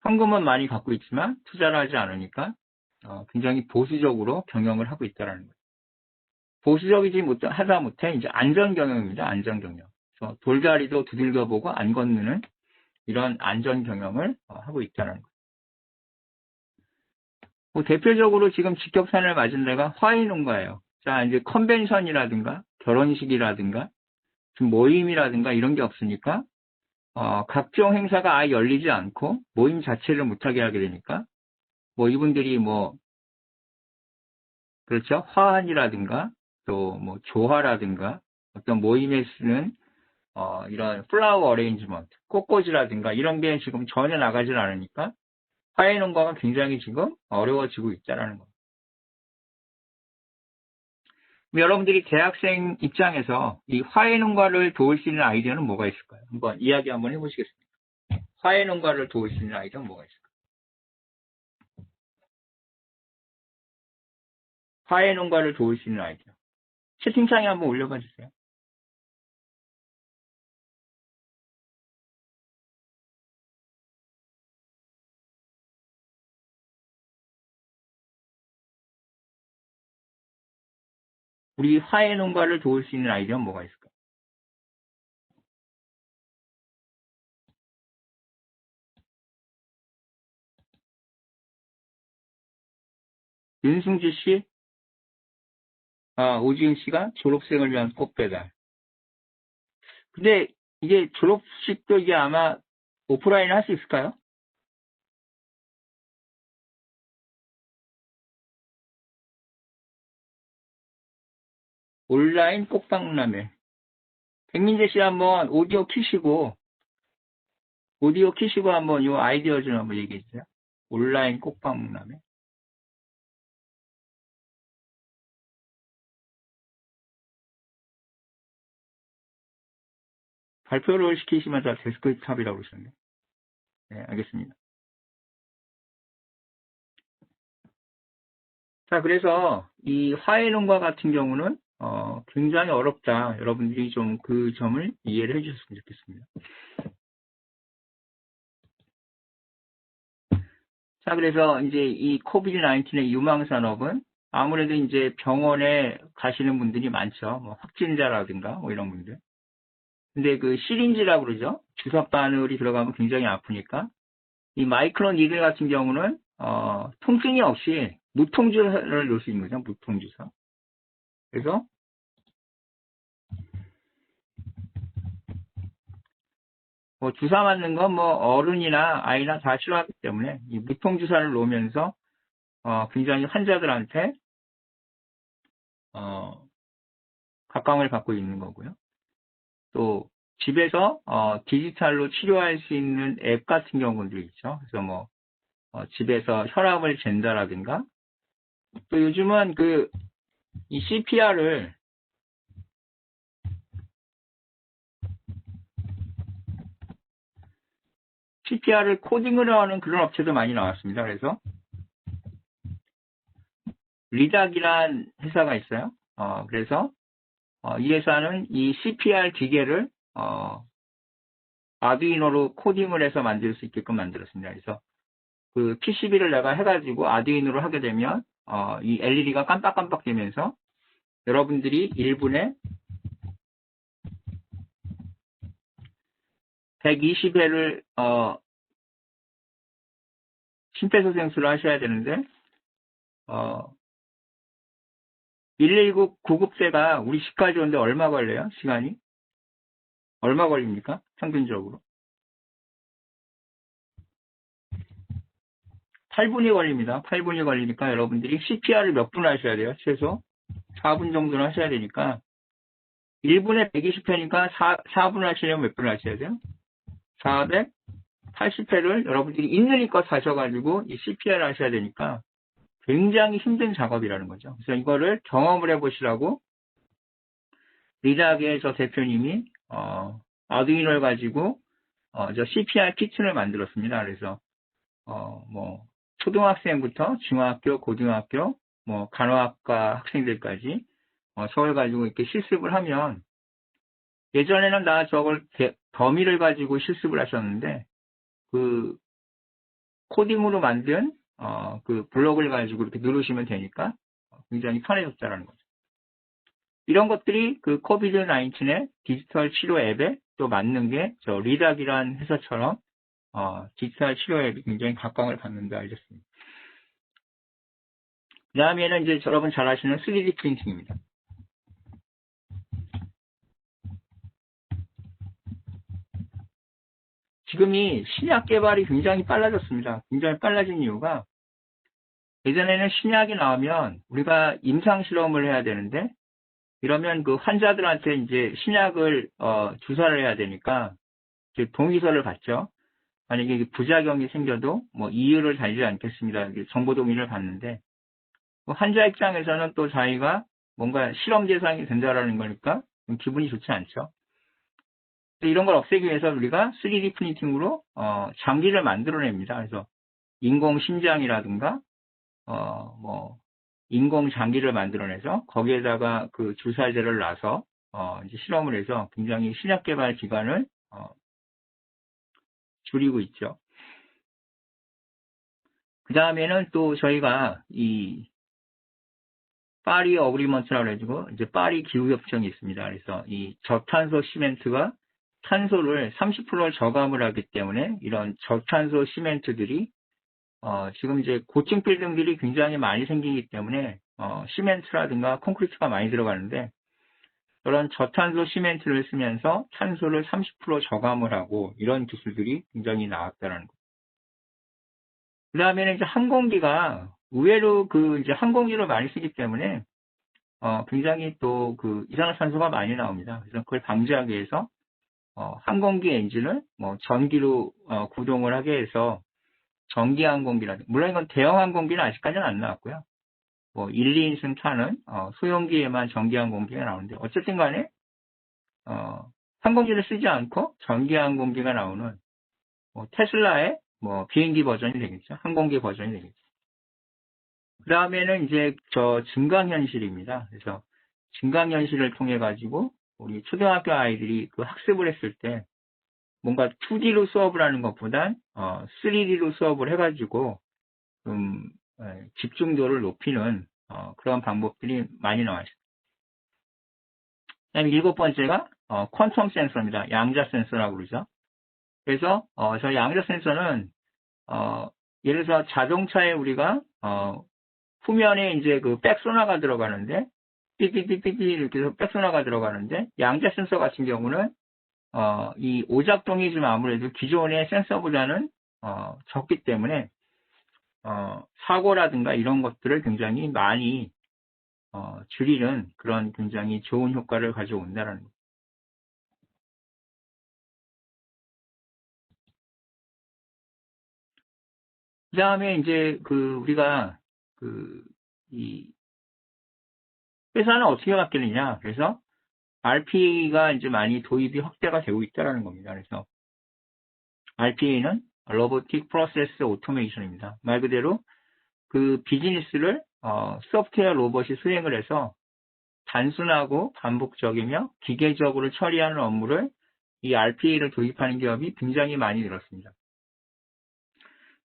현금은 많이 갖고 있지만 투자를 하지 않으니까 굉장히 보수적으로 경영을 하고 있다는 거예요. 보수적이지 하다 못해 이제 안전 경영입니다. 안전 경영. 그래서 돌다리도 두들겨보고 안 건너는 이런 안전 경영을 하고 있다는 거예요. 뭐 대표적으로 지금 직격탄을 맞은 데가 화훼농가예요. 자, 이제 컨벤션이라든가 결혼식이라든가 모임이라든가 이런 게 없으니까 각종 행사가 아예 열리지 않고 모임 자체를 못하게 하게 되니까 뭐 이분들이 뭐 그렇죠 화환이라든가 또 뭐 조화라든가 어떤 모임에 쓰는 이런 플라워 어레인지먼트 꽃꽂이라든가 이런 게 지금 전혀 나가질 않으니까 화훼 농가가 굉장히 지금 어려워지고 있다는 겁니다. 여러분들이 대학생 입장에서 이 화훼 농가를 도울 수 있는 아이디어는 뭐가 있을까요? 한번 이야기 한번 해보시겠습니다. 화훼 농가를 도울 수 있는 아이디어는 뭐가 있을까요? 화훼 농가를 도울 수 있는 아이디어. 채팅창에 한번 올려봐 주세요. 우리 화훼 농가를 도울 수 있는 아이디어는 뭐가 있을까요? 윤승주 씨, 오지은 씨가 졸업생을 위한 꽃배달. 근데 이게 졸업식도 이게 아마 오프라인을 할 수 있을까요? 온라인 꼭방문라면. 백민재 씨 한번 오디오 키시고 한번 요 아이디어 좀 한번 얘기해 주세요. 온라인 꼭방문라면. 발표를 시키시면 다 데스크탑이라고 그러셨네. 네, 알겠습니다. 자, 그래서 이 화해론과 같은 경우는 굉장히 어렵다. 여러분들이 좀 그 점을 이해를 해주셨으면 좋겠습니다. 자, 그래서 이제 이 코비드-19의 유망산업은 아무래도 이제 병원에 가시는 분들이 많죠. 뭐 확진자라든가 뭐 이런 분들. 근데 그 시린지라고 그러죠. 주사 바늘이 들어가면 굉장히 아프니까. 이 마이크로 니들 같은 경우는 통증이 없이 무통주사를 놓을 수 있는 거죠. 무통주사. 그래서 뭐 주사 맞는 건 뭐 어른이나 아이나 다 싫어하기 때문에 이 무통주사를 놓으면서 굉장히 환자들한테 각광을 받고 있는 거고요. 또 집에서 디지털로 치료할 수 있는 앱 같은 경우도 있죠. 그래서 뭐 집에서 혈압을 잰다라든가 또 요즘은 이 CPR을 코딩을 하는 그런 업체도 많이 나왔습니다. 그래서 리닥이란 회사가 있어요. 그래서 이 회사는 이 CPR 기계를 아두이노로 코딩을 해서 만들 수 있게끔 만들었습니다. 그래서 그 PCB를 내가 해가지고 아두이노로 하게 되면 이 LED가 깜빡깜빡 되면서 여러분들이 1분에 120회를 심폐소생술을 하셔야 되는데 119 구급대가 우리 집까지 오는데 얼마 걸려요? 시간이? 얼마 걸립니까? 평균적으로. 8분이 걸립니다. 8분이 걸리니까 여러분들이 CPR을 몇 분 하셔야 돼요? 최소 4분 정도는 하셔야 되니까 1분에 120회니까 4분 하시려면 몇 분 하셔야 돼요? 480회를 여러분들이 있는 힘껏 하셔가지고 이 CPR 하셔야 되니까 굉장히 힘든 작업이라는 거죠. 그래서 이거를 경험을 해보시라고 리닥의 저 대표님이 아두이노를 가지고 저 CPR 키트를 만들었습니다. 그래서 뭐 초등학생부터 중학교, 고등학교, 뭐 간호학과 학생들까지 저걸 가지고 이렇게 실습을 하면 예전에는 다 저걸 더미를 가지고 실습을 하셨는데 그 코딩으로 만든 그 블록을 가지고 이렇게 누르시면 되니까 굉장히 편해졌다라는 거죠. 이런 것들이 그 코비드-19의 디지털 치료 앱에 또 맞는 게 저 리닥이라는 회사처럼 디지털 치료 앱이 굉장히 각광을 받는다 알겠습니다. 그 다음에는 이제 여러분 잘 아시는 3D 프린팅입니다. 지금이 신약 개발이 굉장히 빨라졌습니다. 굉장히 빨라진 이유가 예전에는 신약이 나오면 우리가 임상 실험을 해야 되는데 이러면 그 환자들한테 이제 신약을 주사를 해야 되니까 이제 동의서를 받죠. 만약에 부작용이 생겨도 뭐 이유를 달지 않겠습니다. 정보 동의를 받는데 환자 입장에서는 또 자기가 뭔가 실험 대상이 된다라는 거니까 기분이 좋지 않죠. 이런 걸 없애기 위해서 우리가 3D 프린팅으로 장기를 만들어냅니다. 그래서 인공 심장이라든가 뭐 인공 장기를 만들어내서 거기에다가 그 주사제를 놔서 이제 실험을 해서 굉장히 신약 개발 기간을 줄이고 있죠. 그 다음에는 또 저희가 이 파리 어그리먼트라고 해가지고 이제 파리 기후협정이 있습니다. 그래서 이 저탄소 시멘트가 탄소를 30% 저감을 하기 때문에 이런 저탄소 시멘트들이 지금 이제 고층 빌딩들이 굉장히 많이 생기기 때문에 시멘트라든가 콘크리트가 많이 들어가는데 그런 저탄소 시멘트를 쓰면서 탄소를 30% 저감을 하고 이런 기술들이 굉장히 나왔다는 거. 그 다음에는 이제 항공기가 의외로 이제 항공기를 많이 쓰기 때문에 굉장히 또 이산화탄소가 많이 나옵니다. 그래서 그걸 방지하기 위해서 항공기 엔진을 전기로 구동을 하게 해서 전기 항공기라든가, 물론 이건 대형 항공기는 아직까지는 안 나왔고요. 1, 2인승 타는 소형기에만 전기 항공기가 나오는데, 어쨌든 간에 항공기를 쓰지 않고 전기 항공기가 나오는 테슬라의 비행기 버전이 되겠죠. 항공기 버전이 되겠죠. 그 다음에는 이제 증강현실입니다. 그래서 증강현실을 통해 가지고 우리 초등학교 아이들이 학습을 했을 때 뭔가 2D로 수업을 하는 것보단 3D로 수업을 해가지고 좀 집중도를 높이는 그런 방법들이 많이 나와 있습니다. 그다음에 7번째가 퀀텀 센서입니다. 양자 센서라고 그러죠. 그래서 저 양자 센서는 예를 들어서 자동차에 우리가 후면에 이제 백소나가 들어가는데 삐삐삐삐삐 이렇게 해서 백소나가 들어가는데 양자 센서 같은 경우는 이 오작동이 좀 아무래도 기존의 센서보다는 적기 때문에 사고라든가 이런 것들을 굉장히 많이 줄이는 그런 굉장히 좋은 효과를 가져온다라는 거예요. 그 다음에 이제 우리가 이 회사는 어떻게 바뀌느냐. 그래서 RPA가 이제 많이 도입이 확대가 되고 있다는 겁니다. 그래서 RPA는 Robotic Process Automation입니다. 말 그대로 비즈니스를 소프트웨어 로봇이 수행을 해서 단순하고 반복적이며 기계적으로 처리하는 업무를 이 RPA를 도입하는 기업이 굉장히 많이 늘었습니다.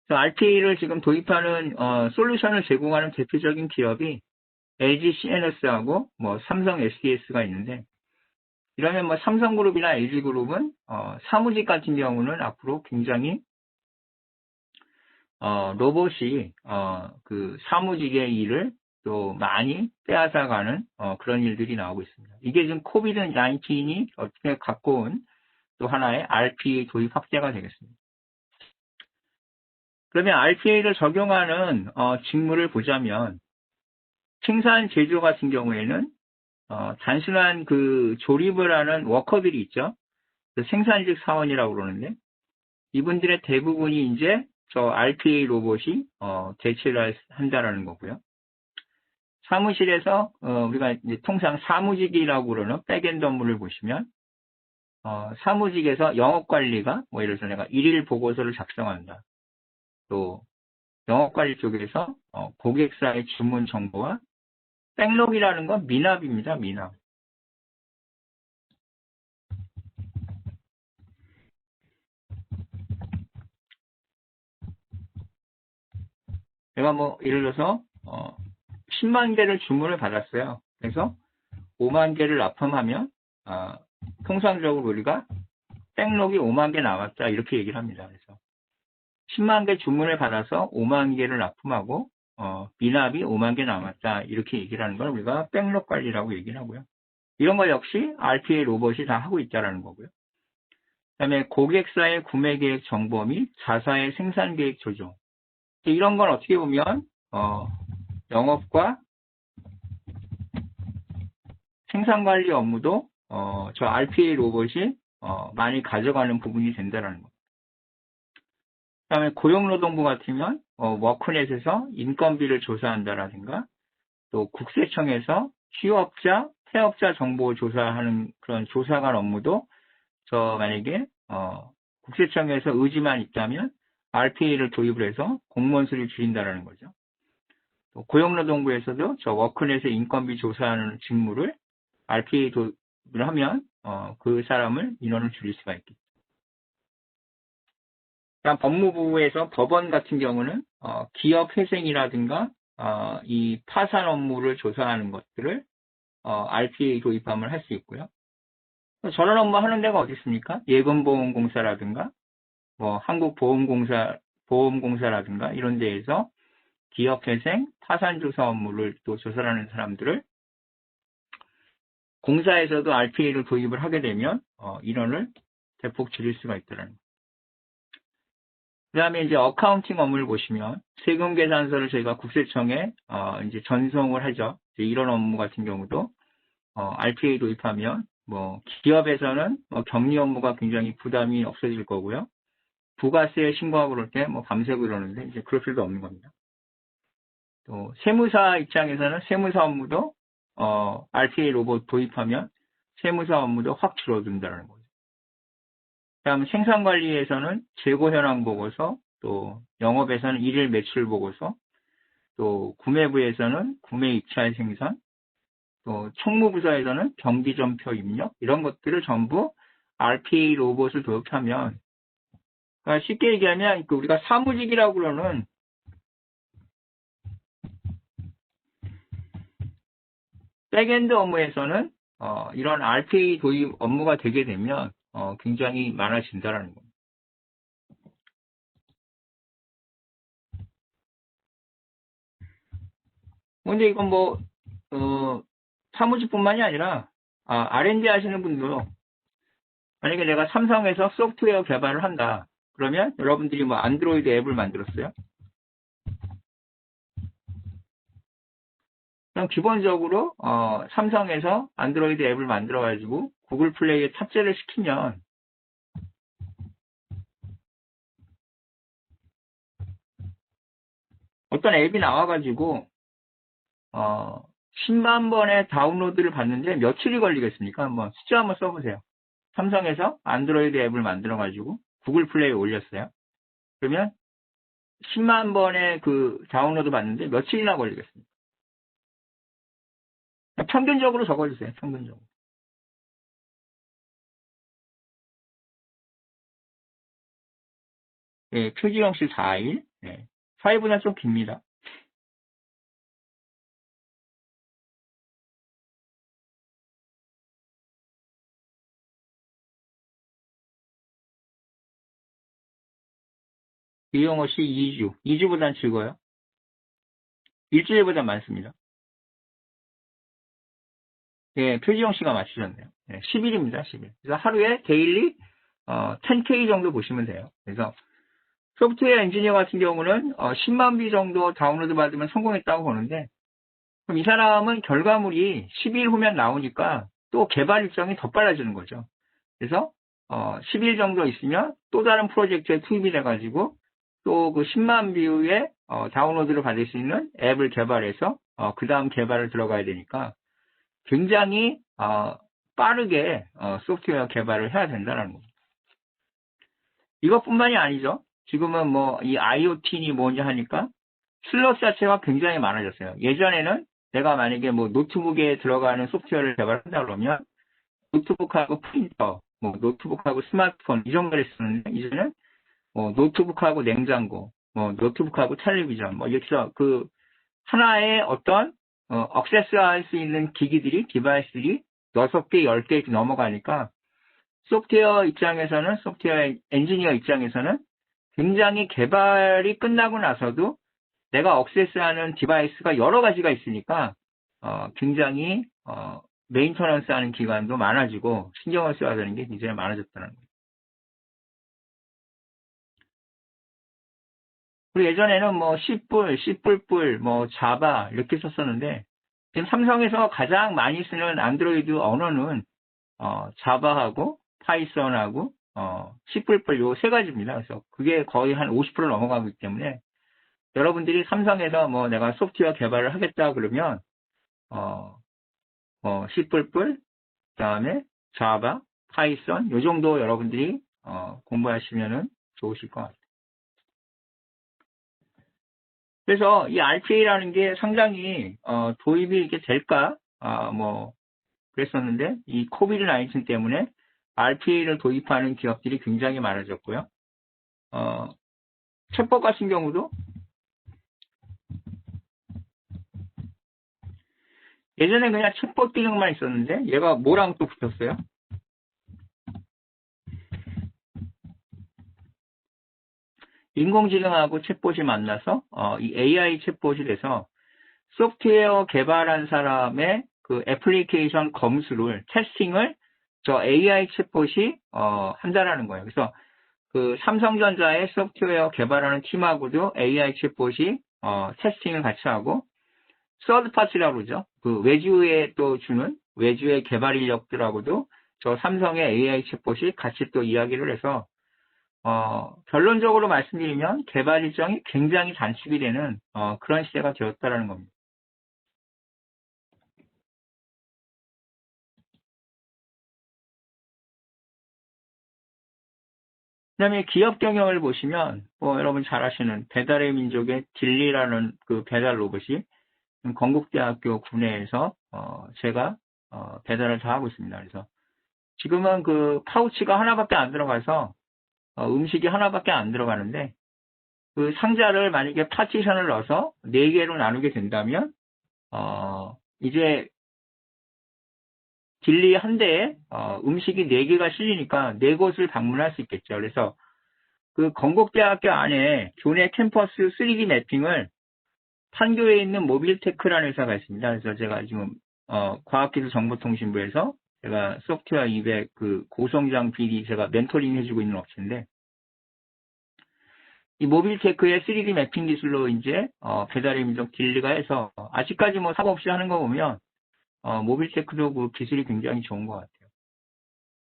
RPA를 지금 도입하는 솔루션을 제공하는 대표적인 기업이 LG CNS하고 삼성 SDS가 있는데, 이러면 삼성그룹이나 LG그룹은 사무직 같은 경우는 앞으로 굉장히 로봇이 사무직의 일을 또 많이 빼앗아가는 그런 일들이 나오고 있습니다. 이게 지금 코비드-19이 어떻게 갖고 온 또 하나의 RPA 도입 확대가 되겠습니다. 그러면 RPA를 적용하는 직무를 보자면, 생산 제조 같은 경우에는 단순한 조립을 하는 워커들이 있죠. 생산직 사원이라고 그러는데, 이분들의 대부분이 이제 저 RPA 로봇이 대체를 한다라는 거고요. 사무실에서 우리가 이제 통상 사무직이라고 그러는 백엔드 업무를 보시면 사무직에서 영업관리가 예를 들어서 내가 일일 보고서를 작성한다. 또 영업관리 쪽에서 고객사의 주문 정보와 백록이라는 건 미납입니다. 미납. 내가 예를 들어서 10만 개를 주문을 받았어요. 그래서 5만 개를 납품하면 통상적으로 우리가 백록이 5만 개 나왔다 이렇게 얘기를 합니다. 그래서 10만 개 주문을 받아서 5만 개를 납품하고 미납이 5만 개 남았다 이렇게 얘기를 하는 걸 우리가 백록 관리라고 얘기를 하고요. 이런 거 역시 RPA 로봇이 다 하고 있다는 거고요. 그다음에 고객사의 구매 계획 정보 및 자사의 생산 계획 조정. 이런 건 어떻게 보면 영업과 생산 관리 업무도 저 RPA 로봇이 많이 가져가는 부분이 된다는 거. 그다음에 고용노동부 같으면 워크넷에서 인건비를 조사한다라든가 또 국세청에서 취업자, 폐업자 정보 조사하는 그런 조사관 업무도 만약에 국세청에서 의지만 있다면 RPA를 도입을 해서 공무원 수를 줄인다라는 거죠. 또 고용노동부에서도 저 워크넷의 인건비 조사하는 직무를 RPA 도입을 하면 그 사람을 인원을 줄일 수가 있겠죠. 그다음 법무부에서 법원 같은 경우는 기업 회생이라든가 이 파산 업무를 조사하는 것들을 RPA 도입하면 할 수 있고요. 저런 업무 하는 데가 어디 있습니까? 예금보험공사라든가 한국보험공사라든가 이런 데에서 기업 회생, 파산 조사 업무를 또 조사하는 사람들을 공사에서도 RPA를 도입을 하게 되면 인원을 대폭 줄일 수가 있더라는 거예요. 그 다음에 이제 어카운팅 업무를 보시면 세금 계산서를 저희가 국세청에 이제 전송을 하죠. 이제 이런 업무 같은 경우도 RPA 도입하면 뭐 기업에서는 격리 업무가 굉장히 부담이 없어질 거고요. 부가세 신고하고 그럴 때 뭐 밤새고 이러는데 이제 그럴 필요도 없는 겁니다. 또 세무사 입장에서는 세무사 업무도 RPA 로봇 도입하면 세무사 업무도 확 줄어든다는 거죠. 그다음 생산관리에서는 재고 현황 보고서, 또 영업에서는 일일 매출 보고서, 또 구매부에서는 구매 입찰 생산, 또 총무부서에서는 경비전표 입력, 이런 것들을 전부 RPA 로봇을 도입하면, 그러니까 쉽게 얘기하면 우리가 사무직이라고 그러는 백엔드 업무에서는 이런 RPA 도입 업무가 되게 되면 굉장히 많아진다라는 겁니다. 근데 이건 뭐 사무직뿐만이 아니라 R&D 하시는 분도 만약에 내가 삼성에서 소프트웨어 개발을 한다. 그러면 여러분들이 뭐 안드로이드 앱을 만들었어요. 그럼 기본적으로 삼성에서 안드로이드 앱을 만들어 가지고 구글 플레이에 탑재를 시키면 어떤 앱이 나와가지고 10만 번의 다운로드를 받는데 며칠이 걸리겠습니까? 한번 숫자 한번 써보세요. 삼성에서 안드로이드 앱을 만들어가지고 구글 플레이에 올렸어요. 그러면 10만 번의 그 다운로드 받는데 며칠이나 걸리겠습니까? 평균적으로 적어주세요. 평균적으로. 예, 표지영 씨 4일. 예, 4일보다 좀 깁니다. 이영호 씨 2주. 2주보단 적어요. 일주일보다 많습니다. 예, 표지영 씨가 맞추셨네요. 예, 10일입니다. 10일. 그래서 하루에 데일리 10K 정도 보시면 돼요. 그래서 소프트웨어 엔지니어 같은 경우는 10만 비 정도 다운로드 받으면 성공했다고 보는데, 그럼 이 사람은 결과물이 10일 후면 나오니까 또 개발 일정이 더 빨라지는 거죠. 그래서 10일 정도 있으면 또 다른 프로젝트에 투입이 돼가지고 또 그 10만 뷰의 다운로드를 받을 수 있는 앱을 개발해서 그 다음 개발을 들어가야 되니까 굉장히 빠르게 소프트웨어 개발을 해야 된다는 겁니다. 이것뿐만이 아니죠. 지금은 뭐 이 IoT니 뭐냐 하니까 슬롯 자체가 굉장히 많아졌어요. 예전에는 내가 만약에 뭐 노트북에 들어가는 소프트웨어를 개발한다 그러면 노트북하고 프린터, 뭐 노트북하고 스마트폰 이 정도를 쓰는데 이제는 뭐 노트북하고 냉장고, 뭐 노트북하고 텔레비전, 뭐 이렇게 해서 그 하나의 어떤 액세스할 수 있는 기기들이 디바이스들이 6개, 10개 이렇게 넘어가니까 소프트웨어 입장에서는 소프트웨어 엔지니어 입장에서는 굉장히 개발이 끝나고 나서도 내가 액세스하는 디바이스가 여러 가지가 있으니까 굉장히 메인터넌스 하는 기간도 많아지고 신경을 써야 되는 게 굉장히 많아졌다는 거예요. 그리고 예전에는 뭐 C++, C++, 뭐 자바 이렇게 썼었는데 지금 삼성에서 가장 많이 쓰는 안드로이드 언어는 자바하고 파이썬하고 C++ 요 세 가지입니다. 그래서 그게 거의 한 50% 넘어가기 때문에 여러분들이 삼성에서 뭐 내가 소프트웨어 개발을 하겠다 그러면 C++, 그다음에 자바, 파이썬 요 정도 여러분들이 공부하시면은 좋으실 것 같아요. 그래서 이 RPA라는 게 상당히 도입이 이렇게 될까 뭐 그랬었는데 이 코비드 19 때문에 RPA를 도입하는 기업들이 굉장히 많아졌고요. 챗봇 같은 경우도 예전에 그냥 챗봇 기능만 있었는데 얘가 뭐랑 또 붙었어요? 인공지능하고 챗봇이 만나서 이 AI 챗봇이 돼서 소프트웨어 개발한 사람의 그 애플리케이션 검수를, 테스팅을 저 AI 챗봇이 한다라는 거예요. 그래서 그 삼성전자의 소프트웨어 개발하는 팀하고도 AI 챗봇이 테스팅을 같이 하고, 서드 파티라고 그러죠. 그 외주에 또 주는 외주의 개발 인력들하고도 저 삼성의 AI 챗봇이 같이 또 이야기를 해서 결론적으로 말씀드리면 개발 일정이 굉장히 단축이 되는 그런 시대가 되었다라는 겁니다. 그다음에 기업 경영을 보시면 여러분 잘 아시는 배달의 민족의 딜리라는 그 배달 로봇이 건국대학교 구내에서 제가 배달을 다 하고 있습니다. 그래서 지금은 그 파우치가 하나밖에 안 들어가서 음식이 하나밖에 안 들어가는데, 그 상자를 만약에 파티션을 넣어서 4개로 나누게 된다면 이제 딜리 한 대에 음식이 4개가 실리니까 4곳을 방문할 수 있겠죠. 그래서 그 건국대학교 안에 교내 캠퍼스 3D 매핑을 판교에 있는 모빌테크라는 회사가 있습니다. 그래서 제가 지금 과학기술정보통신부에서 제가 소프트웨어 200 그 고성장 BD 제가 멘토링 해주고 있는 업체인데, 이 모빌테크의 3D 매핑 기술로 이제 배달의 민족 딜리가 해서 아직까지 뭐 사고 없이 하는 거 보면 모빌테크도 그 기술이 굉장히 좋은 것 같아요.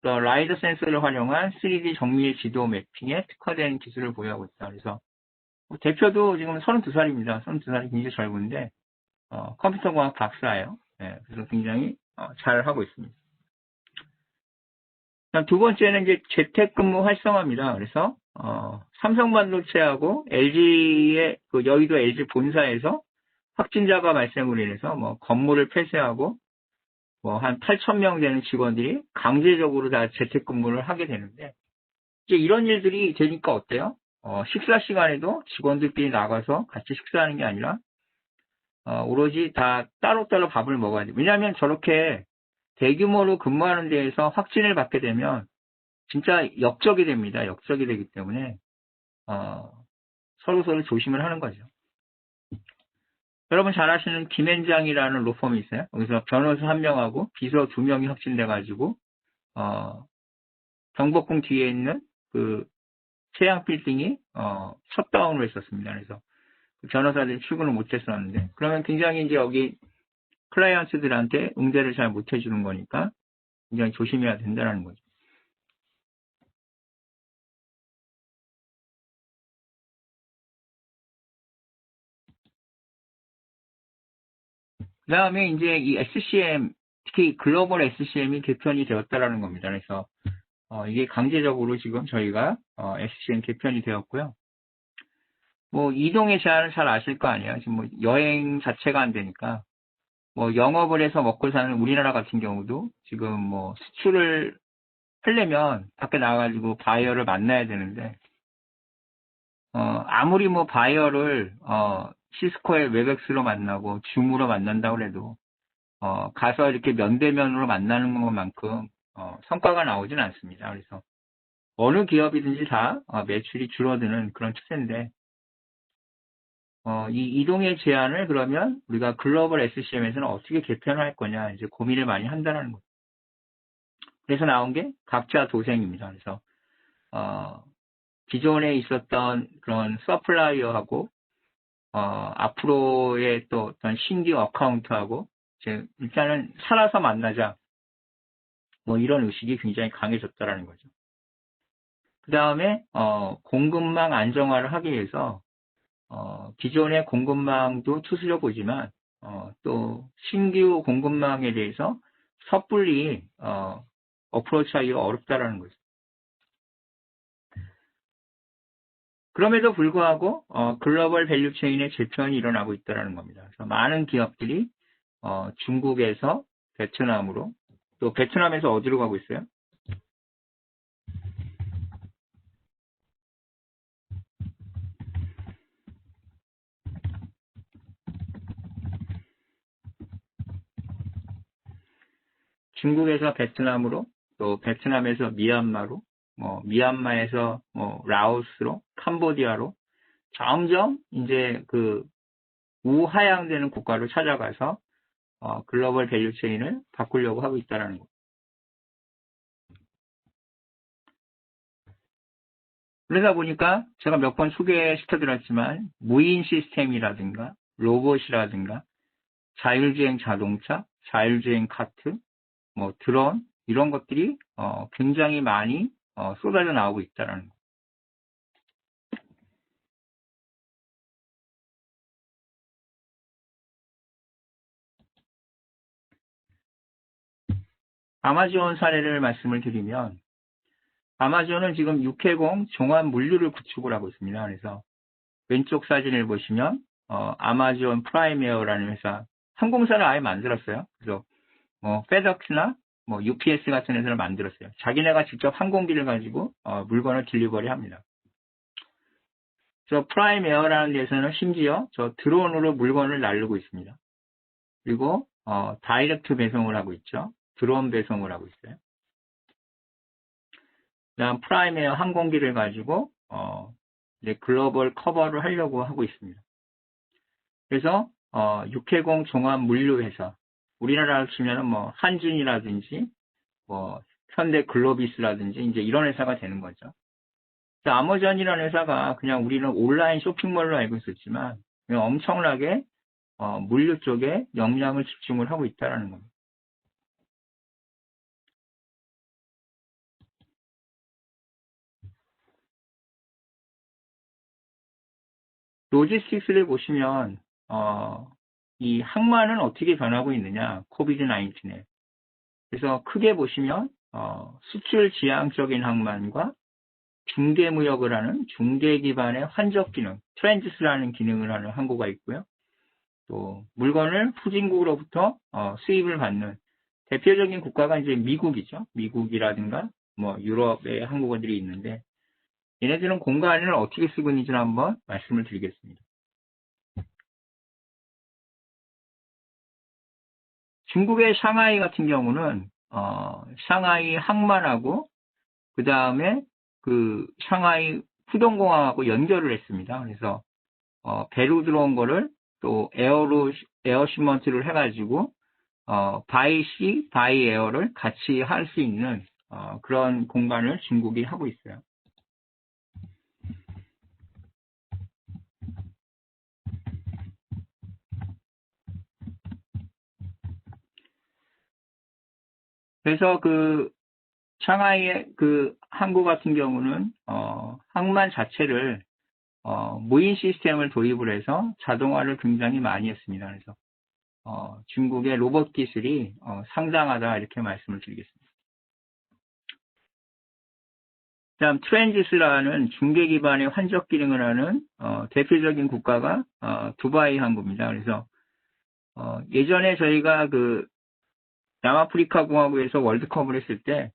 또 라이더 센서를 활용한 3D 정밀 지도 매핑에 특화된 기술을 보유하고 있다. 그래서 대표도 지금 32살입니다. 32살이 굉장히 젊은데 컴퓨터공학 박사예요. 네, 그래서 굉장히 잘 하고 있습니다. 두 번째는 이제 재택근무 활성화입니다. 그래서 삼성반도체하고 LG의 그 여의도 LG 본사에서 확진자가 발생으로 인해서 뭐 건물을 폐쇄하고 뭐 한 8,000명 되는 직원들이 강제적으로 다 재택근무를 하게 되는데, 이제 이런 일들이 되니까 어때요? 식사 시간에도 직원들끼리 나가서 같이 식사하는 게 아니라 오로지 다 따로따로 밥을 먹어야 돼요. 왜냐하면 저렇게 대규모로 근무하는 데에서 확진을 받게 되면 진짜 역적이 됩니다. 역적이 되기 때문에 서로 조심을 하는 거죠. 여러분 잘 아시는 김앤장이라는 로펌이 있어요. 여기서 변호사 1명하고 비서 2명이 확진돼가지고 경복궁 뒤에 있는 그 최양 빌딩이 셧다운을 했었습니다. 그래서 그 변호사들이 출근을 못했었는데, 그러면 굉장히 이제 여기 클라이언트들한테 응대를 잘 못해주는 거니까 굉장히 조심해야 된다는 거죠. 그 다음에 이제 이 SCM, 특히 글로벌 SCM이 개편이 되었다라는 겁니다. 그래서 이게 강제적으로 지금 저희가 SCM 개편이 되었고요. 뭐 이동의 제한을 잘 아실 거 아니에요. 지금 뭐 여행 자체가 안 되니까 뭐 영업을 해서 먹고 사는 우리나라 같은 경우도 지금 뭐 수출을 하려면 밖에 나가가지고 바이어를 만나야 되는데, 아무리 뭐 바이어를 시스코의 웨벡스로 만나고 줌으로 만난다고 해도 가서 이렇게 면대면으로 만나는 것만큼 성과가 나오진 않습니다. 그래서 어느 기업이든지 다 매출이 줄어드는 그런 추세인데, 이 이동의 제한을 그러면 우리가 글로벌 SCM에서는 어떻게 개편할 거냐 이제 고민을 많이 한다는 거죠. 그래서 나온 게 각자 도생입니다. 그래서 기존에 있었던 그런 서플라이어하고 앞으로의 또 어떤 신규 어카운트하고 이제 일단은 살아서 만나자, 뭐 이런 의식이 굉장히 강해졌다라는 거죠. 그 다음에 공급망 안정화를 하기 위해서 기존의 공급망도 투수려 보지만 또 신규 공급망에 대해서 섣불리 어프로치하기가 어렵다라는 거죠. 그럼에도 불구하고 글로벌 밸류체인의 재편이 일어나고 있다는 겁니다. 그래서 많은 기업들이 중국에서 베트남으로, 또 베트남에서 어디로 가고 있어요? 중국에서 베트남으로, 또 베트남에서 미얀마로, 미얀마에서 라오스로, 캄보디아로 점점 이제 그 우하향되는 국가로 찾아가서 글로벌 밸류 체인을 바꾸려고 하고 있다는 거. 그러다 보니까 제가 몇 번 소개시켜드렸지만 무인 시스템이라든가 로봇이라든가 자율주행 자동차, 자율주행 카트, 뭐 드론 이런 것들이 굉장히 많이 쏟아져 나오고 있다는 거. 아마존 사례를 말씀을 드리면 아마존은 지금 육해공 종합 물류를 구축을 하고 있습니다. 그래서 왼쪽 사진을 보시면 아마존 프라임에어라는 회사 항공사를 아예 만들었어요. 그래서 페덱스나 UPS 같은 회사를 만들었어요. 자기네가 직접 항공기를 가지고 물건을 딜리버리 합니다. 저 프라임에어라는 데서는 심지어 저 드론으로 물건을 날르고 있습니다. 그리고 다이렉트 배송을 하고 있죠. 드론 배송을 하고 있어요. 그다음 프라임에어 항공기를 가지고 이제 글로벌 커버를 하려고 하고 있습니다. 그래서 육해공 종합 물류회사 우리나라로 치면은 한준이라든지 현대 글로비스라든지 이제 이런 회사가 되는 거죠. 아마존이라는 회사가 그냥 우리는 온라인 쇼핑몰로 알고 있었지만 엄청나게 물류 쪽에 역량을 집중을 하고 있다는 겁니다. 로지스틱스를 보시면 이 항만은 어떻게 변하고 있느냐, 코비드 19에. 그래서 크게 보시면 수출 지향적인 항만과 중대무역을 하는 중대 기반의 환적 기능, 트랜지스라는 기능을 하는 항구가 있고요. 또 물건을 후진국으로부터 수입을 받는 대표적인 국가가 이제 미국이죠. 미국이라든가 유럽의 항구들이 있는데 얘네들은 공간을 어떻게 쓰고 있는지 한번 말씀을 드리겠습니다. 중국의 샹하이 같은 경우는 샹하이 항만하고 그 다음에 그 샹하이 푸동공항하고 연결을 했습니다. 그래서 배로 들어온 거를 또 에어 시먼트를 해가지고 바이 시, 바이 에어를 같이 할 수 있는 그런 공간을 중국이 하고 있어요. 그래서 그 샹하이의 그 항구 같은 경우는 항만 자체를 무인 시스템을 도입을 해서 자동화를 굉장히 많이 했습니다. 그래서 중국의 로봇 기술이 상당하다 이렇게 말씀을 드리겠습니다. 다음 트랜지스라는 중계 기반의 환적 기능을 하는 대표적인 국가가 두바이 항구입니다. 그래서 예전에 저희가 그 남아프리카 공화국에서 월드컵을 했을 때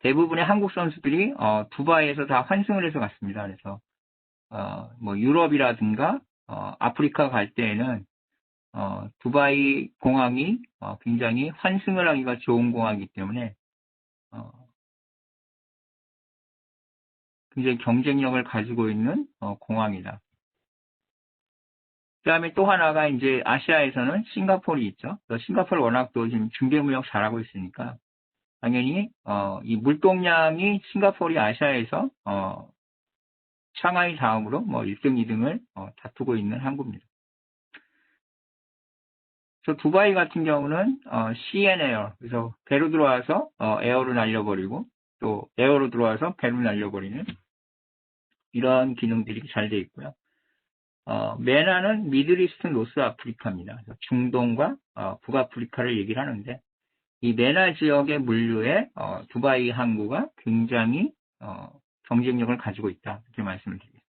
대부분의 한국 선수들이 두바이에서 다 환승을 해서 갔습니다. 그래서 유럽이라든가 아프리카 갈 때에는 두바이 공항이 굉장히 환승을 하기가 좋은 공항이기 때문에 굉장히 경쟁력을 가지고 있는 공항이다. 그 다음에 또 하나가 이제 아시아에서는 싱가포르이 있죠. 싱가포르 워낙 또 지금 중개무역 잘하고 있으니까 당연히 이 물동량이 싱가포르이 아시아에서 샹하이 다음으로 1등, 2등을 다투고 있는 항구입니다. 그래서 두바이 같은 경우는 CN-에어, 그래서 배로 들어와서 에어로 날려버리고 또 에어로 들어와서 배로 날려버리는 이런 기능들이 잘 되어 있고요. 메나는 미들이스트 노스 아프리카입니다. 그래서 중동과 북아프리카를 얘기를 하는데 이 메나 지역의 물류에 두바이 항구가 굉장히 경쟁력을 가지고 있다 이렇게 말씀을 드립니다.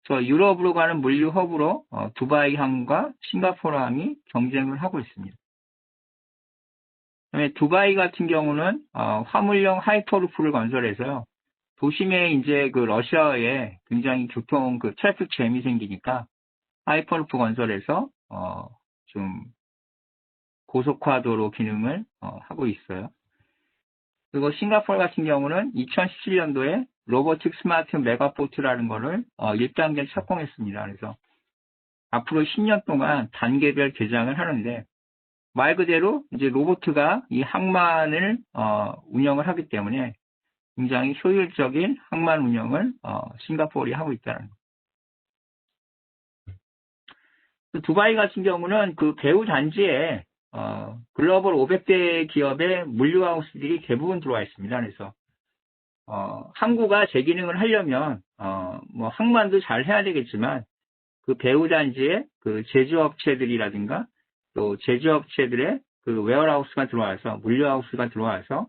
그래서 유럽으로 가는 물류 허브로 두바이 항과 싱가포르 항이 경쟁을 하고 있습니다. 그다음에 두바이 같은 경우는 화물용 하이퍼루프를 건설해서요. 도심에 이제 그 러시아에 굉장히 교통 그 트래픽 잼이 생기니까 하이퍼루프 건설해서 좀 고속화도로 기능을 하고 있어요. 그리고 싱가포르 같은 경우는 2017년도에 로보틱 스마트 메가포트라는 거를 1단계를 착공했습니다. 그래서 앞으로 10년 동안 단계별 개장을 하는데 말 그대로 이제 로봇가 이 항만을 운영을 하기 때문에 굉장히 효율적인 항만 운영을 싱가포르이 하고 있다는 거. 두바이 같은 경우는 그 배후 단지에 글로벌 500대 기업의 물류하우스들이 대부분 들어와 있습니다. 그래서 항구가 재기능을 하려면 뭐 항만도 잘 해야 되겠지만 그 배후 단지에 그 제조업체들이라든가 또 제조업체들의 그 웨어하우스가 들어와서 물류하우스가 들어와서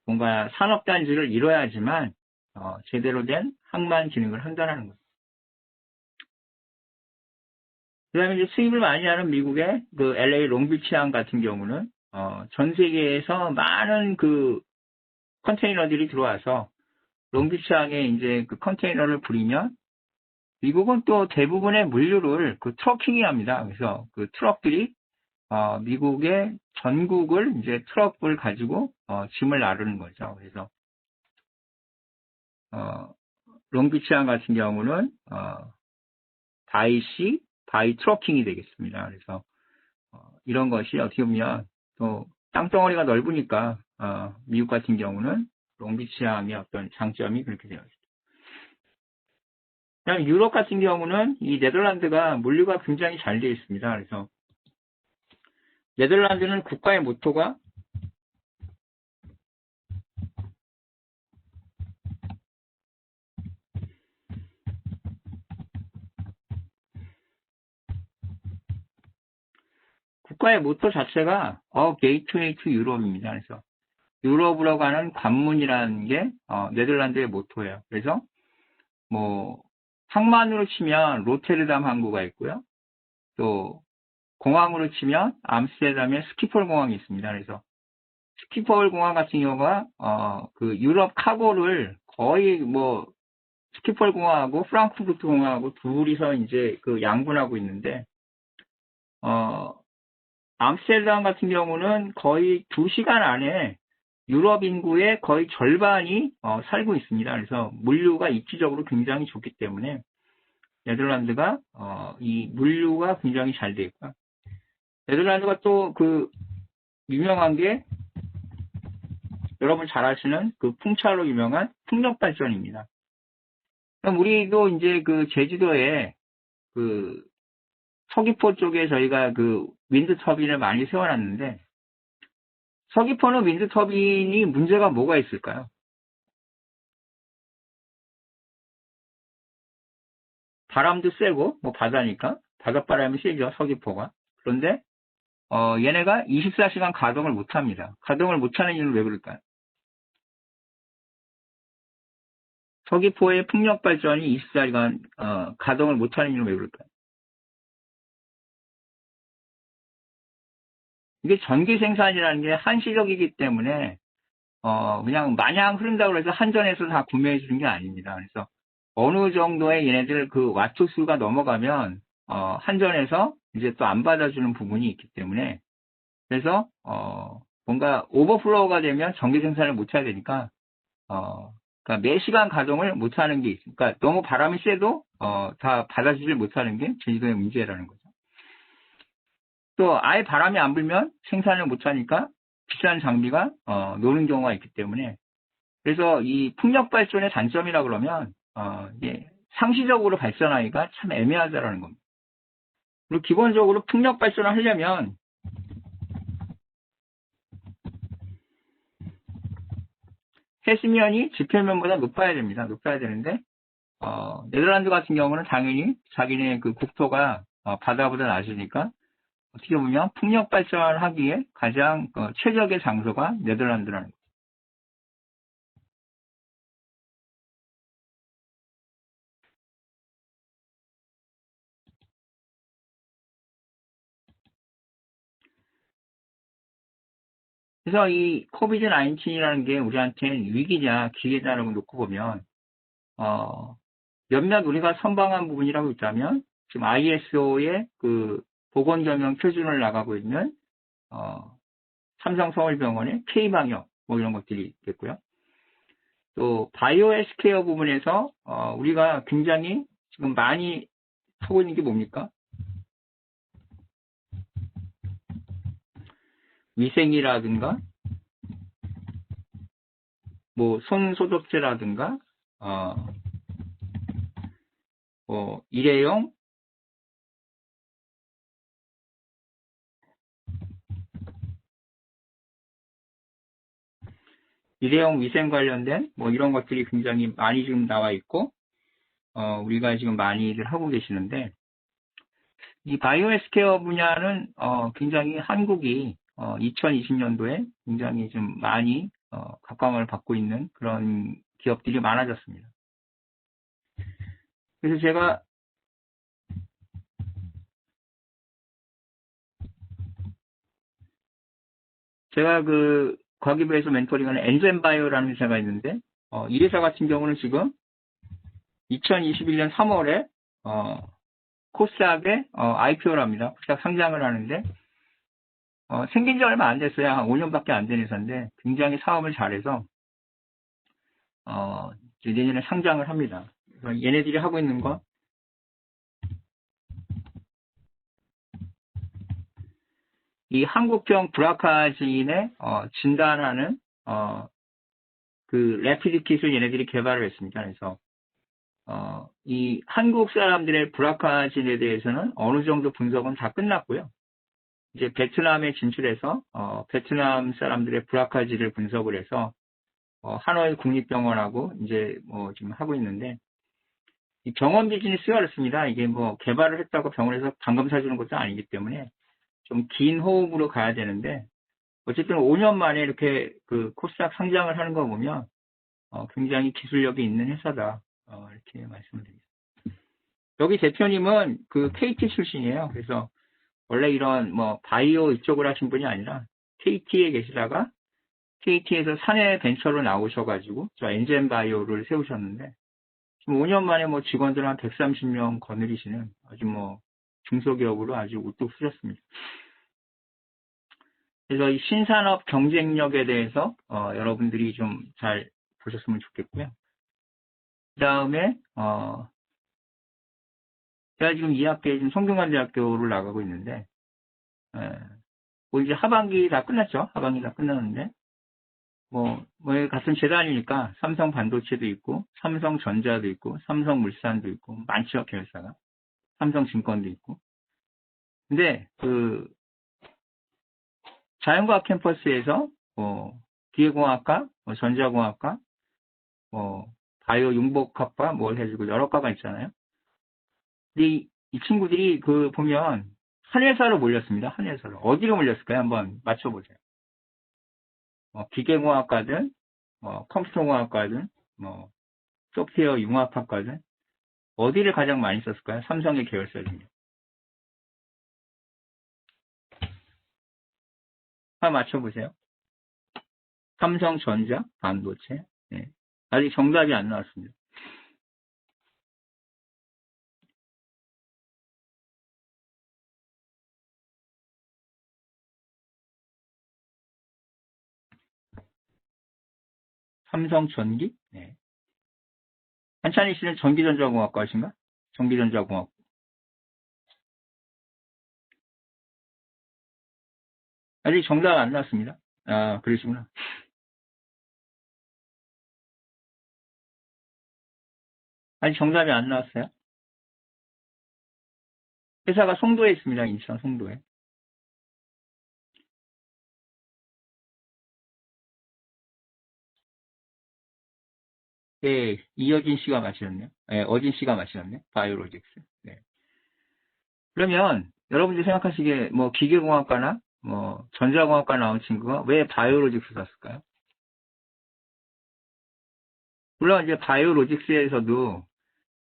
뭔가 산업단지를 이뤄야지만 제대로 된 항만 기능을 한다는 거죠. 그 다음에 이제 수입을 많이 하는 미국의 그 LA 롱비치항 같은 경우는 전 세계에서 많은 그 컨테이너들이 들어와서 롱비치항에 이제 그 컨테이너를 부리면 미국은 또 대부분의 물류를 그 트럭킹이 합니다. 그래서 그 트럭들이 미국의 전국을 이제 트럭을 가지고 짐을 나르는 거죠. 그래서 롱비치항 같은 경우는 바이 트럭킹이 되겠습니다. 그래서 이런 것이 어떻게 보면 또 땅덩어리가 넓으니까 미국 같은 경우는 롱비치항의 어떤 장점이 그렇게 되어 있습니다. 그다음 유럽 같은 경우는 이 네덜란드가 물류가 굉장히 잘 되어 있습니다. 그래서 네덜란드는 국가의 모토가 자체가 게이트웨이 투 유럽입니다. 그래서 유럽으로 가는 관문이라는 게 네덜란드의 모토예요. 그래서 뭐 항만으로 치면 로테르담 항구가 있고요. 또 공항으로 치면 암스테르담의 스키폴 공항이 있습니다. 그래서 스키폴 공항 같은 경우가 그 유럽 카고를 거의 뭐 스키폴 공항하고 프랑크푸르트 공항하고 둘이서 이제 그 양분하고 있는데 암스테르담 같은 경우는 거의 2시간 안에 유럽 인구의 거의 절반이 살고 있습니다. 그래서 물류가 입지적으로 굉장히 좋기 때문에 네덜란드가 이 물류가 굉장히 잘 되어 있고요. 네덜란드가 또 그 유명한 게 여러분 잘 아시는 그 풍차로 유명한 풍력 발전입니다. 그럼 우리도 이제 그 제주도에 그 서귀포 쪽에 저희가 그 윈드 터빈을 많이 세워놨는데 서귀포는 윈드 터빈이 문제가 뭐가 있을까요? 바람도 세고 뭐 바다니까 바닷바람이 세죠 서귀포가. 그런데 얘네가 24시간 가동을 못합니다. 가동을 못하는 이유는 왜 그럴까요? 서귀포의 풍력 발전이 24시간 가동을 못하는 이유는 왜 그럴까요? 이게 전기 생산이라는 게 한시적이기 때문에 그냥 마냥 흐른다고 해서 한전에서 다 구매해 주는 게 아닙니다. 그래서 어느 정도의 얘네들 그 와트 수가 넘어가면 한전에서 이제 또 안 받아주는 부분이 있기 때문에 그래서 뭔가 오버플로우가 되면 전기 생산을 못 해야 되니까 그러니까 매시간 가동을 못 하는 게 있습니다. 그러니까 너무 바람이 세도 다 받아주질 못하는 게 제주도의 문제라는 거죠. 또 아예 바람이 안 불면 생산을 못 하니까 비싼 장비가 노는 경우가 있기 때문에 그래서 이 풍력 발전의 단점이라 그러면 이게 상시적으로 발전하기가 참 애매하다라는 겁니다. 그리고 기본적으로 풍력 발전을 하려면 해수면이 지표면보다 높아야 됩니다. 높아야 되는데 네덜란드 같은 경우는 당연히 자기네 그 국토가 바다보다 낮으니까 어떻게 보면 풍력 발전을 하기에 가장 최적의 장소가 네덜란드라는 거죠. 그래서 이 코비드 19이라는 게 우리한테는 위기냐 기회냐라고 놓고 보면 몇몇 우리가 선방한 부분이라고 있다면 지금 ISO의 그 보건경영 표준을 나가고 있는 삼성서울병원의 K방역 뭐 이런 것들이 있겠고요. 또 바이오 헬스케어 부분에서 우리가 굉장히 지금 많이 하고 있는 게 뭡니까? 위생이라든가, 뭐, 손소독제라든가, 뭐, 일회용 위생 관련된 뭐 이런 것들이 굉장히 많이 지금 나와 있고, 우리가 지금 많이들 하고 계시는데, 이 바이오 헬스케어 분야는, 굉장히 한국이, 2020년도에 굉장히 좀 많이, 각광을 받고 있는 그런 기업들이 많아졌습니다. 그래서 제가 과기부에서 멘토링하는 엔젠바이오라는 회사가 있는데, 이 회사 같은 경우는 지금 2021년 3월에, 코스닥에, IPO를 합니다. 코스닥 상장을 하는데, 생긴 지 얼마 안 됐어요. 한 5년밖에 안 된 회사인데, 굉장히 사업을 잘해서, 이제 내년에 상장을 합니다. 그래서 얘네들이 하고 있는 거, 이 한국형 브라카진에, 진단하는, 래피드 킷을 얘네들이 개발을 했습니다. 그래서, 이 한국 사람들의 브라카진에 대해서는 어느 정도 분석은 다 끝났고요. 이제 베트남에 진출해서, 베트남 사람들의 브라카진을 분석을 해서, 하노이 국립병원하고 이제 뭐 지금 하고 있는데, 이 병원 비즈니스가 그렇습니다. 이게 뭐 개발을 했다고 병원에서 방금 사주는 것도 아니기 때문에 좀 긴 호흡으로 가야 되는데, 어쨌든 5년 만에 이렇게 코스닥 상장을 하는 거 보면, 굉장히 기술력이 있는 회사다. 이렇게 말씀을 드립니다. 여기 대표님은 KT 출신이에요. 그래서 원래 이런 뭐 바이오 이쪽을 하신 분이 아니라 KT에 계시다가 KT에서 사내 벤처로 나오셔가지고 저 엔젠 바이오를 세우셨는데, 지금 5년 만에 뭐 직원들 한 130명 거느리시는 아주 뭐 중소기업으로 아주 우뚝 서셨습니다. 그래서 이 신산업 경쟁력에 대해서 여러분들이 좀 잘 보셨으면 좋겠고요. 그 다음에 제가 지금 2학기에 지금 성균관대학교를 나가고 있는데, 뭐 이제 하반기 다 끝났죠. 하반기 다 끝났는데, 뭐 같은 재단이니까 삼성 반도체도 있고, 삼성전자도 있고, 삼성물산도 있고, 많죠, 계열사가. 삼성증권도 있고. 근데 자연과학 캠퍼스에서 기계공학과, 전자공학과, 바이오 융복학과 뭘 해주고 여러 과가 있잖아요. 근데 이 친구들이 보면 한 회사로 몰렸습니다. 한 회사로. 어디로 몰렸을까요? 한번 맞춰보세요. 기계공학과든, 컴퓨터공학과든, 소프트웨어 융합학과든, 어디를 가장 많이 썼을까요? 삼성의 계열사 중에. 한번 맞춰보세요. 삼성전자, 반도체. 네. 아직 정답이 안 나왔습니다. 삼성전기? 네. 한찬희 씨는 전기전자공학과신가? 전기전자공학. 아직 정답 안 나왔습니다. 아, 그러시구나. 아직 정답이 안 나왔어요? 회사가 송도에 있습니다. 인천 송도에. 네, 이어진 씨가 마시셨네요. 네, 어진 씨가 마시셨네. 바이오로직스. 네. 그러면 여러분들이 생각하시기에 뭐 기계공학과나 뭐 전자공학과 나온 친구가 왜 바이오로직스 갔을까요? 물론 이제 바이오로직스에서도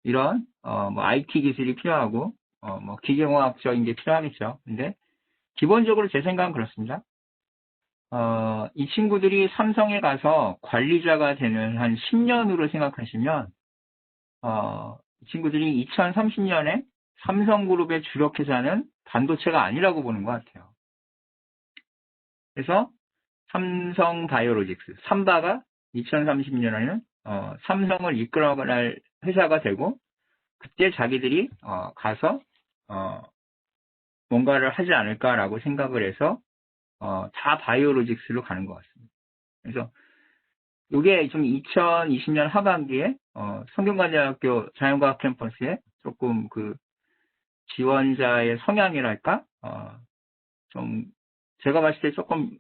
이런 뭐 IT 기술이 필요하고 뭐 기계공학적인 게 필요하겠죠. 근데 기본적으로 제 생각은 그렇습니다. 이 친구들이 삼성에 가서 관리자가 되는 한 10년으로 생각하시면, 이 친구들이 2030년에 삼성그룹의 주력회사는 반도체가 아니라고 보는 것 같아요. 그래서 삼성바이오로직스, 삼바가 2030년에는 삼성을 이끌어갈 회사가 되고, 그때 자기들이 가서 뭔가를 하지 않을까라고 생각을 해서 다 바이오로직스로 가는 것 같습니다. 그래서 이게 좀 2020년 하반기에 성균관대학교 자연과학 캠퍼스에 조금 그 지원자의 성향이랄까 좀 제가 봤을 때 조금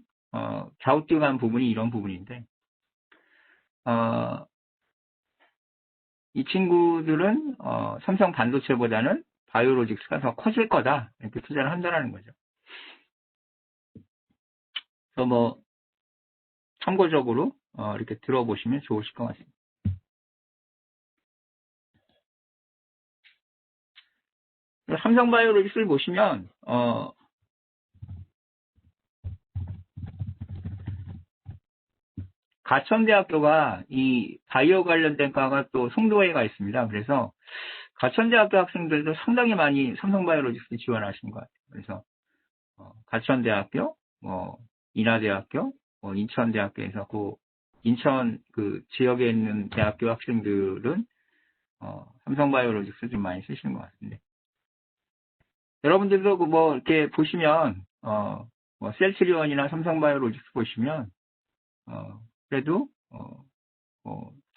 갸우뚱한 부분이 이런 부분인데 이 친구들은 삼성 반도체보다는 바이오로직스가 더 커질 거다 이렇게 투자를 한다는 거죠. 그래서 뭐 참고적으로 이렇게 들어보시면 좋으실 것 같습니다. 삼성바이오로직스를 보시면 가천대학교가 이 바이오 관련된 과가 또 송도에가 있습니다. 그래서 가천대학교 학생들도 상당히 많이 삼성바이오로직스 지원하신 것 같아요. 그래서 가천대학교, 인하대학교, 인천대학교에서 그 인천 그 지역에 있는 대학교 학생들은 삼성바이오로직스 좀 많이 쓰시는 것 같은데 여러분들도 뭐 이렇게 보시면 뭐 셀트리온이나 삼성바이오로직스 보시면 그래도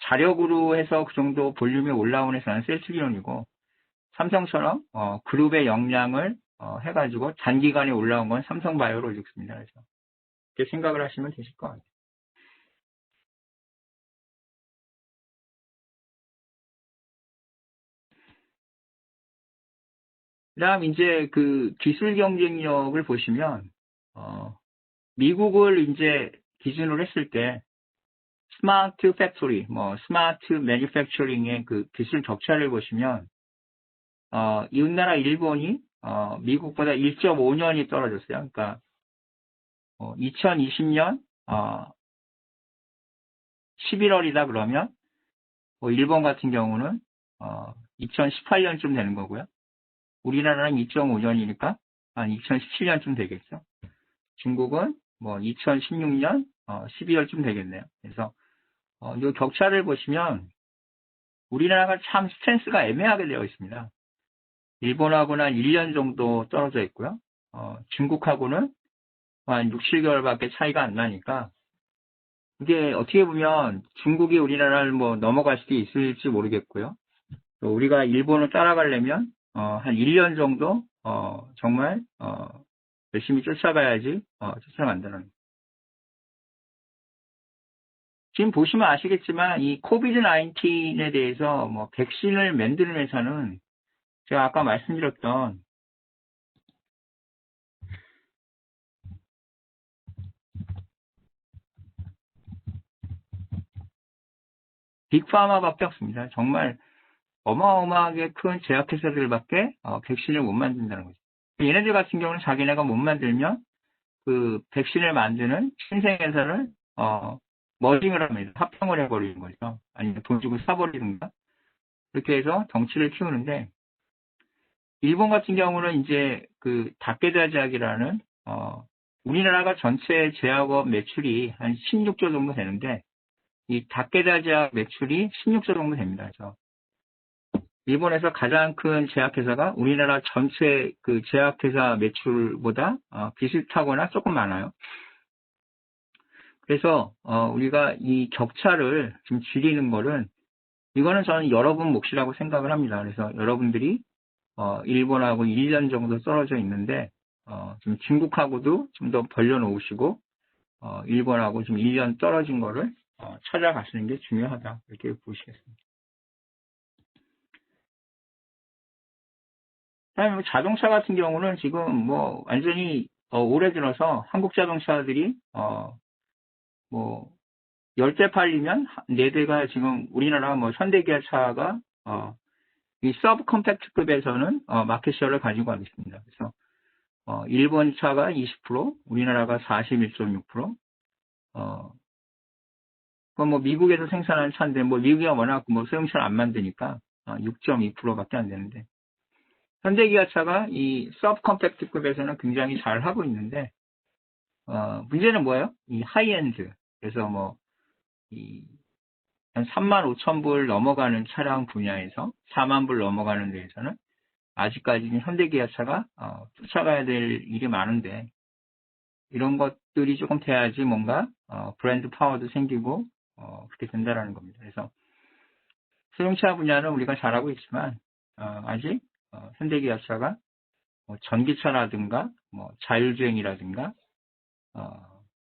자력으로 해서 그 정도 볼륨이 올라온 회사는 셀트리온이고 삼성처럼 그룹의 역량을 해가지고 단기간에 올라온 건 삼성바이오로직스입니다. 그래서 이렇게 생각을 하시면 되실 것 같아요. 그다음 이제 그 기술 경쟁력을 보시면 미국을 이제 기준으로 했을 때 스마트 팩토리, 스마트 매니팩처링의 그 기술 격차를 보시면 이웃나라 일본이 미국보다 1.5년이 떨어졌어요. 그러니까 2020년 11월이다 그러면 일본 같은 경우는 2018년쯤 되는 거고요. 우리나라는 2.5년이니까 한 2017년쯤 되겠죠. 중국은 2016년 12월쯤 되겠네요. 그래서 이 격차를 보시면 우리나라가 참 스탠스가 애매하게 되어 있습니다. 일본하고는 한 1년 정도 떨어져 있고요. 중국하고는 한 6, 7개월밖에 차이가 안 나니까 이게 어떻게 보면 중국이 우리나라를 넘어갈 수도 있을지 모르겠고요. 또 우리가 일본을 따라가려면 한 1년 정도 정말 열심히 쫓아가야지 쫓아간다는. 지금 보시면 아시겠지만 이 코비드 19에 대해서 백신을 만드는 회사는 제가 아까 말씀드렸던 빅파마밖에 없습니다. 정말 어마어마하게 큰 제약회사들밖에 백신을 못 만든다는 거죠. 얘네들 같은 경우는 자기네가 못 만들면 그 백신을 만드는 신생회사를 머징을 합니다. 합병을 해버리는 거죠. 아니면 돈 주고 사버리든가 그렇게 해서 덩치를 키우는데 일본 같은 경우는 이제 그 다케다 제약이라는 우리나라가 전체 제약업 매출이 한 16조 정도 되는데 이 다케다 제약 매출이 16조 정도 됩니다. 그래서 일본에서 가장 큰 제약회사가 우리나라 전체 그 제약회사 매출보다 비슷하거나 조금 많아요. 그래서 우리가 이 격차를 좀 줄이는 거는 이거는 저는 여러분 몫이라고 생각을 합니다. 그래서 여러분들이 일본하고 1년 정도 떨어져 있는데 좀 중국하고도 좀 더 벌려놓으시고 일본하고 좀 1년 떨어진 거를 찾아가시는 게 중요하다 이렇게 보시겠습니다. 그다음에 자동차 같은 경우는 지금 완전히 올해 들어서 한국 자동차들이 10대 팔리면 4대가 지금 우리나라 현대기아차가 이 서브 컴팩트급에서는 마켓시어를 가지고 가고 있습니다. 그래서 일본 차가 20%, 우리나라가 41.6%. 그건 미국에서 생산하는 차인데 미국이 워낙 소형차를 안 만드니까 6.2%밖에 안 되는데 현대기아차가 이 서브 컴팩트급에서는 굉장히 잘 하고 있는데 문제는 뭐예요? 이 하이엔드. 그래서 한 35,000불 넘어가는 차량 분야에서 4만 불 넘어가는 데에서는 아직까지는 현대기아차가 쫓아가야 될 일이 많은데 이런 것들이 조금 돼야지 뭔가 브랜드 파워도 생기고 그렇게 된다라는 겁니다. 그래서 소형차 분야는 우리가 잘하고 있지만 아직 현대기아차가 뭐 전기차라든가 뭐 자율주행이라든가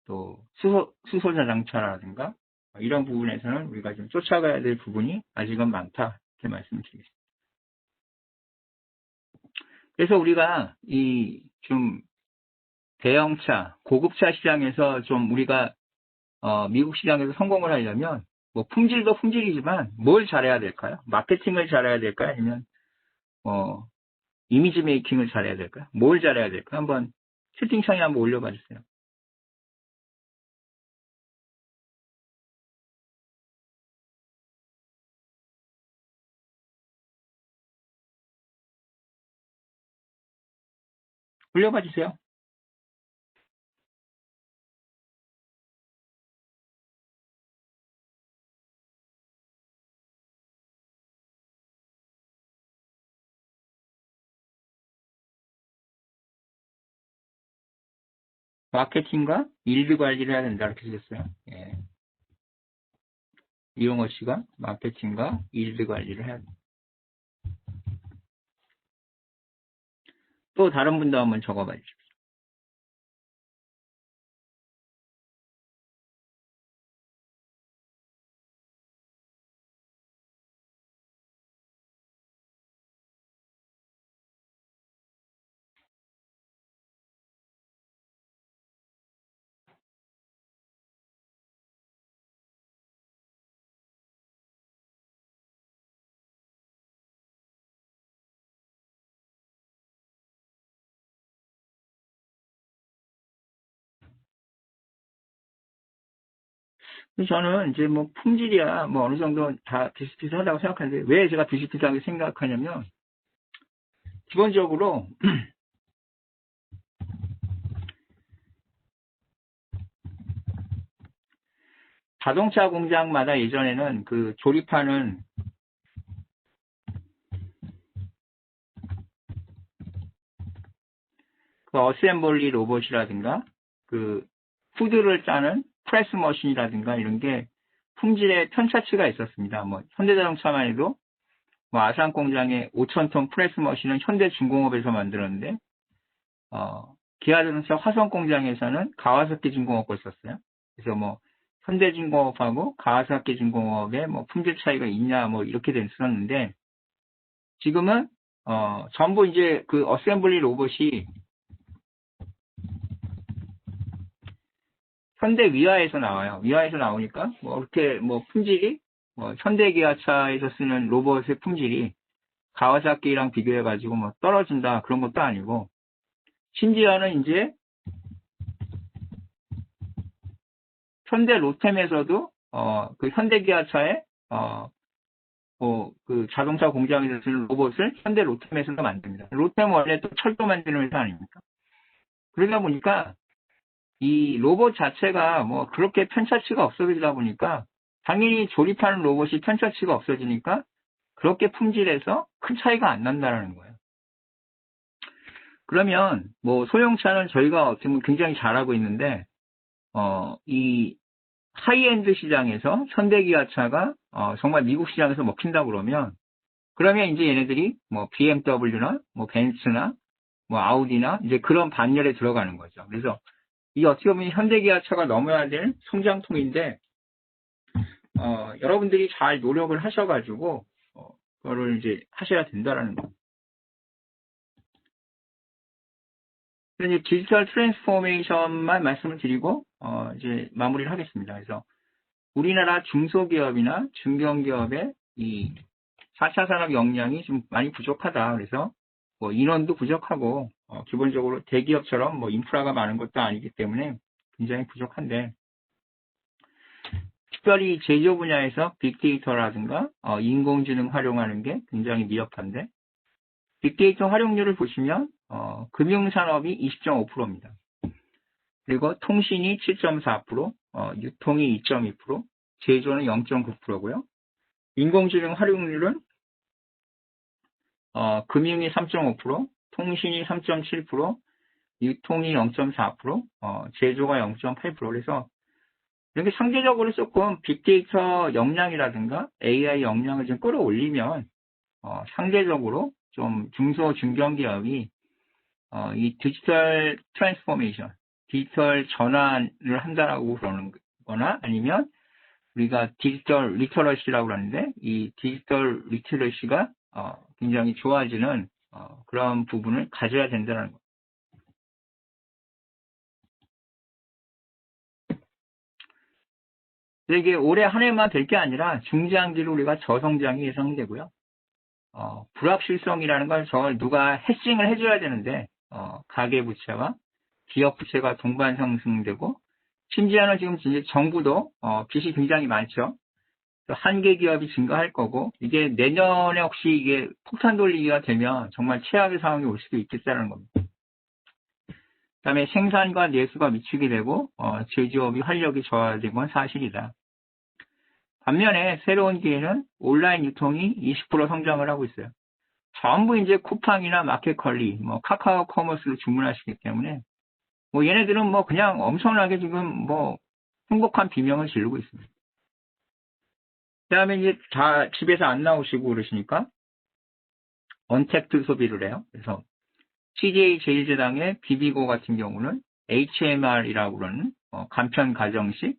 또 수소 자동차라든가 이런 부분에서는 우리가 좀 쫓아가야 될 부분이 아직은 많다 이렇게 말씀드리겠습니다. 그래서 우리가 이 좀 대형차, 고급차 시장에서 좀 우리가 미국 시장에서 성공을 하려면 뭐 품질도 품질이지만 뭘 잘해야 될까요? 마케팅을 잘해야 될까요? 아니면 이미지 메이킹을 잘해야 될까요? 뭘 잘해야 될까요? 한번 채팅창에 한번 올려봐 주세요. 올려봐 주세요. 마케팅과 일드 관리를 해야 된다 이렇게 쓰셨어요. 예. 이용호 씨가 마케팅과 일드 관리를 해야 된다. 또 다른 분도 한번 적어봐 주십시오. 저는 이제 뭐 품질이야 뭐 어느 정도 다 비슷비슷하다고 생각하는데 왜 제가 비슷비슷하게 생각하냐면 기본적으로 자동차 공장마다 예전에는 그 조립하는 그 어셈블리 로봇이라든가 그 후드를 짜는 프레스 머신이라든가 이런 게 품질의 편차치가 있었습니다. 뭐 현대자동차만 해도 뭐 아산 공장의 5,000톤 프레스 머신은 현대중공업에서 만들었는데 기아자동차 화성 공장에서는 가와사키 중공업 걸 썼어요. 그래서 뭐 현대중공업하고 가와사키 중공업의 뭐 품질 차이가 있냐 뭐 이렇게 됐었는데 지금은 전부 이제 그 어셈블리 로봇이 현대 위아에서 나와요. 위아에서 나오니까 뭐 이렇게 뭐 품질이 뭐 현대기아차에서 쓰는 로봇의 품질이 가와사키랑 비교해가지고 뭐 떨어진다 그런 것도 아니고 심지어는 이제 현대 로템에서도 그 현대기아차의 그 자동차 공장에서 쓰는 로봇을 현대 로템에서도 만듭니다. 로템 원래 또 철도 만드는 회사 아닙니까? 그러다 보니까 이 로봇 자체가 뭐 그렇게 편차치가 없어지다 보니까 당연히 조립하는 로봇이 편차치가 없어지니까 그렇게 품질에서 큰 차이가 안 난다는 거예요. 그러면 뭐 소형차는 저희가 어떻게 보면 굉장히 잘하고 있는데 이 하이엔드 시장에서 현대기아차가 정말 미국 시장에서 먹힌다 그러면 이제 얘네들이 뭐 BMW나 뭐 벤츠나 뭐 아우디나 이제 그런 반열에 들어가는 거죠. 그래서 이 어떻게 보면 현대기아차가 넘어야 될 성장통인데 여러분들이 잘 노력을 하셔가지고 그거를 이제 하셔야 된다라는 거. 이제 디지털 트랜스포메이션만 말씀을 드리고 이제 마무리를 하겠습니다. 그래서 우리나라 중소기업이나 중견기업의 이 4차 산업 역량이 좀 많이 부족하다. 그래서 뭐 인원도 부족하고 기본적으로 대기업처럼 뭐 인프라가 많은 것도 아니기 때문에 굉장히 부족한데 특별히 제조 분야에서 빅데이터라든가 인공지능 활용하는 게 굉장히 미흡한데 빅데이터 활용률을 보시면 금융산업이 20.5%입니다. 그리고 통신이 7.4%, 유통이 2.2%, 제조는 0.9%고요. 인공지능 활용률은 금융이 3.5%, 통신이 3.7%, 유통이 0.4%, 제조가 0.8%. 그래서 이렇게 상대적으로 조금 빅데이터 역량이라든가 AI 역량을 좀 끌어올리면, 상대적으로 좀 중소 중견기업이, 이 디지털 트랜스포메이션, 디지털 전환을 한다라고 그러는 거나 아니면 우리가 디지털 리터러시라고 하는데 이 디지털 리터러시가 굉장히 좋아지는 그런 부분을 가져야 된다는 거. 근데 이게 올해 한 해만 될 게 아니라 중장기로 우리가 저성장이 예상되고요. 불확실성이라는 걸 저걸 누가 해싱을 해줘야 되는데 가계부채와 기업부채가 동반 상승되고 심지어는 지금 이제 정부도 빚이 굉장히 많죠. 한계 기업이 증가할 거고 이게 내년에 혹시 이게 폭탄 돌리기가 되면 정말 최악의 상황이 올 수도 있겠다는 겁니다. 그다음에 생산과 내수가 미치게 되고 제조업이 활력이 저하된 건 사실이다. 반면에 새로운 기회는 온라인 유통이 20% 성장을 하고 있어요. 전부 이제 쿠팡이나 마켓컬리, 카카오 커머스로 주문하시기 때문에 얘네들은 그냥 엄청나게 지금 행복한 비명을 지르고 있습니다. 그다음에 이제 다 집에서 안 나오시고 그러시니까 언택트 소비를 해요. 그래서 CJ 제일제당의 비비고 같은 경우는 HMR이라고 그러는 간편 가정식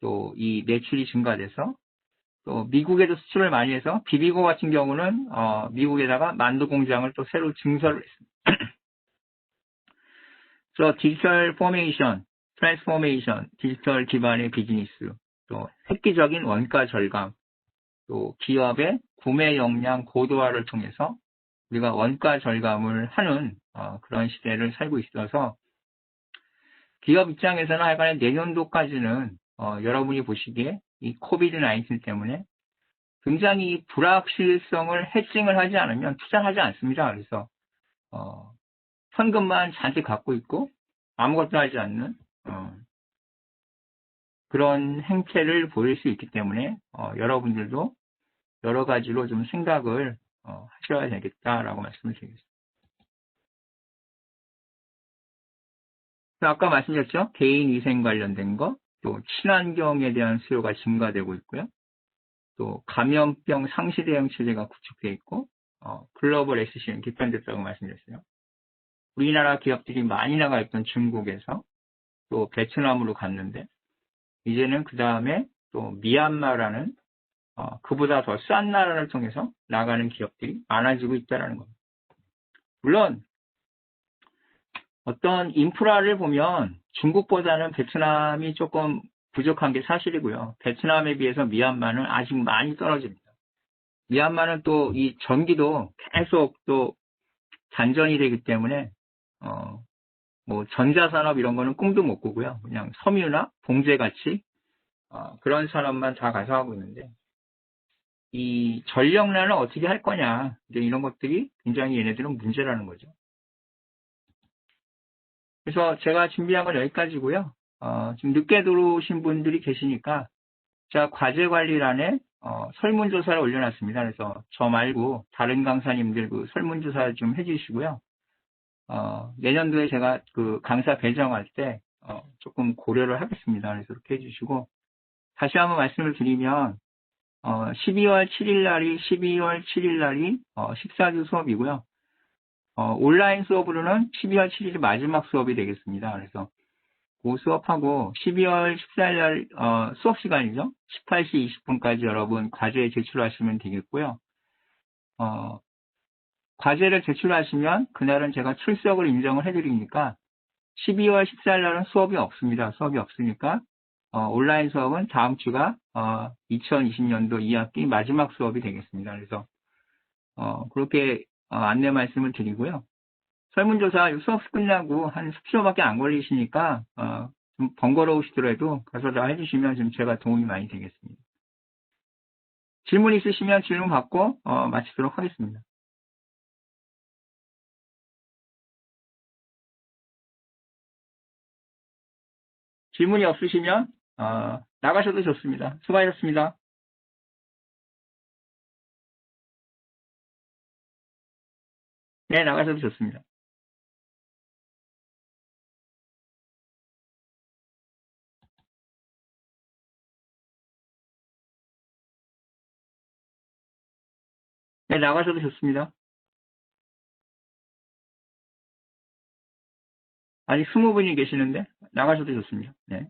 또 이 매출이 증가돼서 또 미국에도 수출을 많이 해서 비비고 같은 경우는 미국에다가 만두 공장을 또 새로 증설을 했습니다. 그래서 디지털 포메이션, 트랜스포메이션, 디지털 기반의 비즈니스, 또 획기적인 원가 절감, 또 기업의 구매 역량 고도화를 통해서 우리가 원가 절감을 하는 그런 시대를 살고 있어서 기업 입장에서는 하여간에 내년도까지는 여러분이 보시기에 이 코비드-19 때문에 굉장히 불확실성을 해칭을 하지 않으면 투자하지 않습니다. 그래서 현금만 잔뜩 갖고 있고 아무것도 하지 않는 그런 행태를 보일 수 있기 때문에 여러분들도 여러 가지로 좀 생각을 하셔야 되겠다라고 말씀을 드리겠습니다. 아까 말씀드렸죠? 개인위생 관련된 거, 또 친환경에 대한 수요가 증가되고 있고요. 또 감염병 상시 대응 체제가 구축되어 있고 글로벌 SC는 개편됐다고 말씀드렸어요. 우리나라 기업들이 많이 나가 있던 중국에서 또 베트남으로 갔는데 이제는 그 다음에 또 미얀마라는 그보다 더 싼 나라를 통해서 나가는 기업들이 많아지고 있다는 겁니다. 물론 어떤 인프라를 보면 중국보다는 베트남이 조금 부족한 게 사실이고요. 베트남에 비해서 미얀마는 아직 많이 떨어집니다. 미얀마는 또 이 전기도 계속 또 단전이 되기 때문에 전자산업 이런 거는 꿈도 못 꾸고요. 그냥 섬유나 봉제같이 그런 산업만 다 가서 하고 있는데 이 전력난을 어떻게 할 거냐 이제 이런 것들이 굉장히 얘네들은 문제라는 거죠. 그래서 제가 준비한 건 여기까지고요. 지금 늦게 들어오신 분들이 계시니까 제가 과제관리란에 설문조사를 올려놨습니다. 그래서 저 말고 다른 강사님들 그 설문조사 좀 해주시고요. 내년도에 제가 그 강사 배정할 때 조금 고려를 하겠습니다. 그래서 그렇게 해주시고 다시 한번 말씀을 드리면 12월 7일 날이 14주 수업이고요. 온라인 수업으로는 12월 7일이 마지막 수업이 되겠습니다. 그래서 그 수업하고 12월 14일 날 수업 시간이죠. 18시 20분까지 여러분 과제 제출하시면 되겠고요. 과제를 제출하시면 그날은 제가 출석을 인정을 해드리니까 12월 14일 날은 수업이 없습니다. 수업이 없으니까 온라인 수업은 다음 주가 2020년도 2학기 마지막 수업이 되겠습니다. 그래서 그렇게 안내 말씀을 드리고요. 설문조사 수업 끝나고 한 10초밖에 안 걸리시니까 좀 번거로우시더라도 가서 다 해주시면 좀 제가 도움이 많이 되겠습니다. 질문 있으시면 질문 받고 마치도록 하겠습니다. 질문이 없으시면 나가셔도 좋습니다. 수고하셨습니다. 네, 나가셔도 좋습니다. 네, 나가셔도 좋습니다. 아직 20분이 계시는데 나가셔도 좋습니다. 네.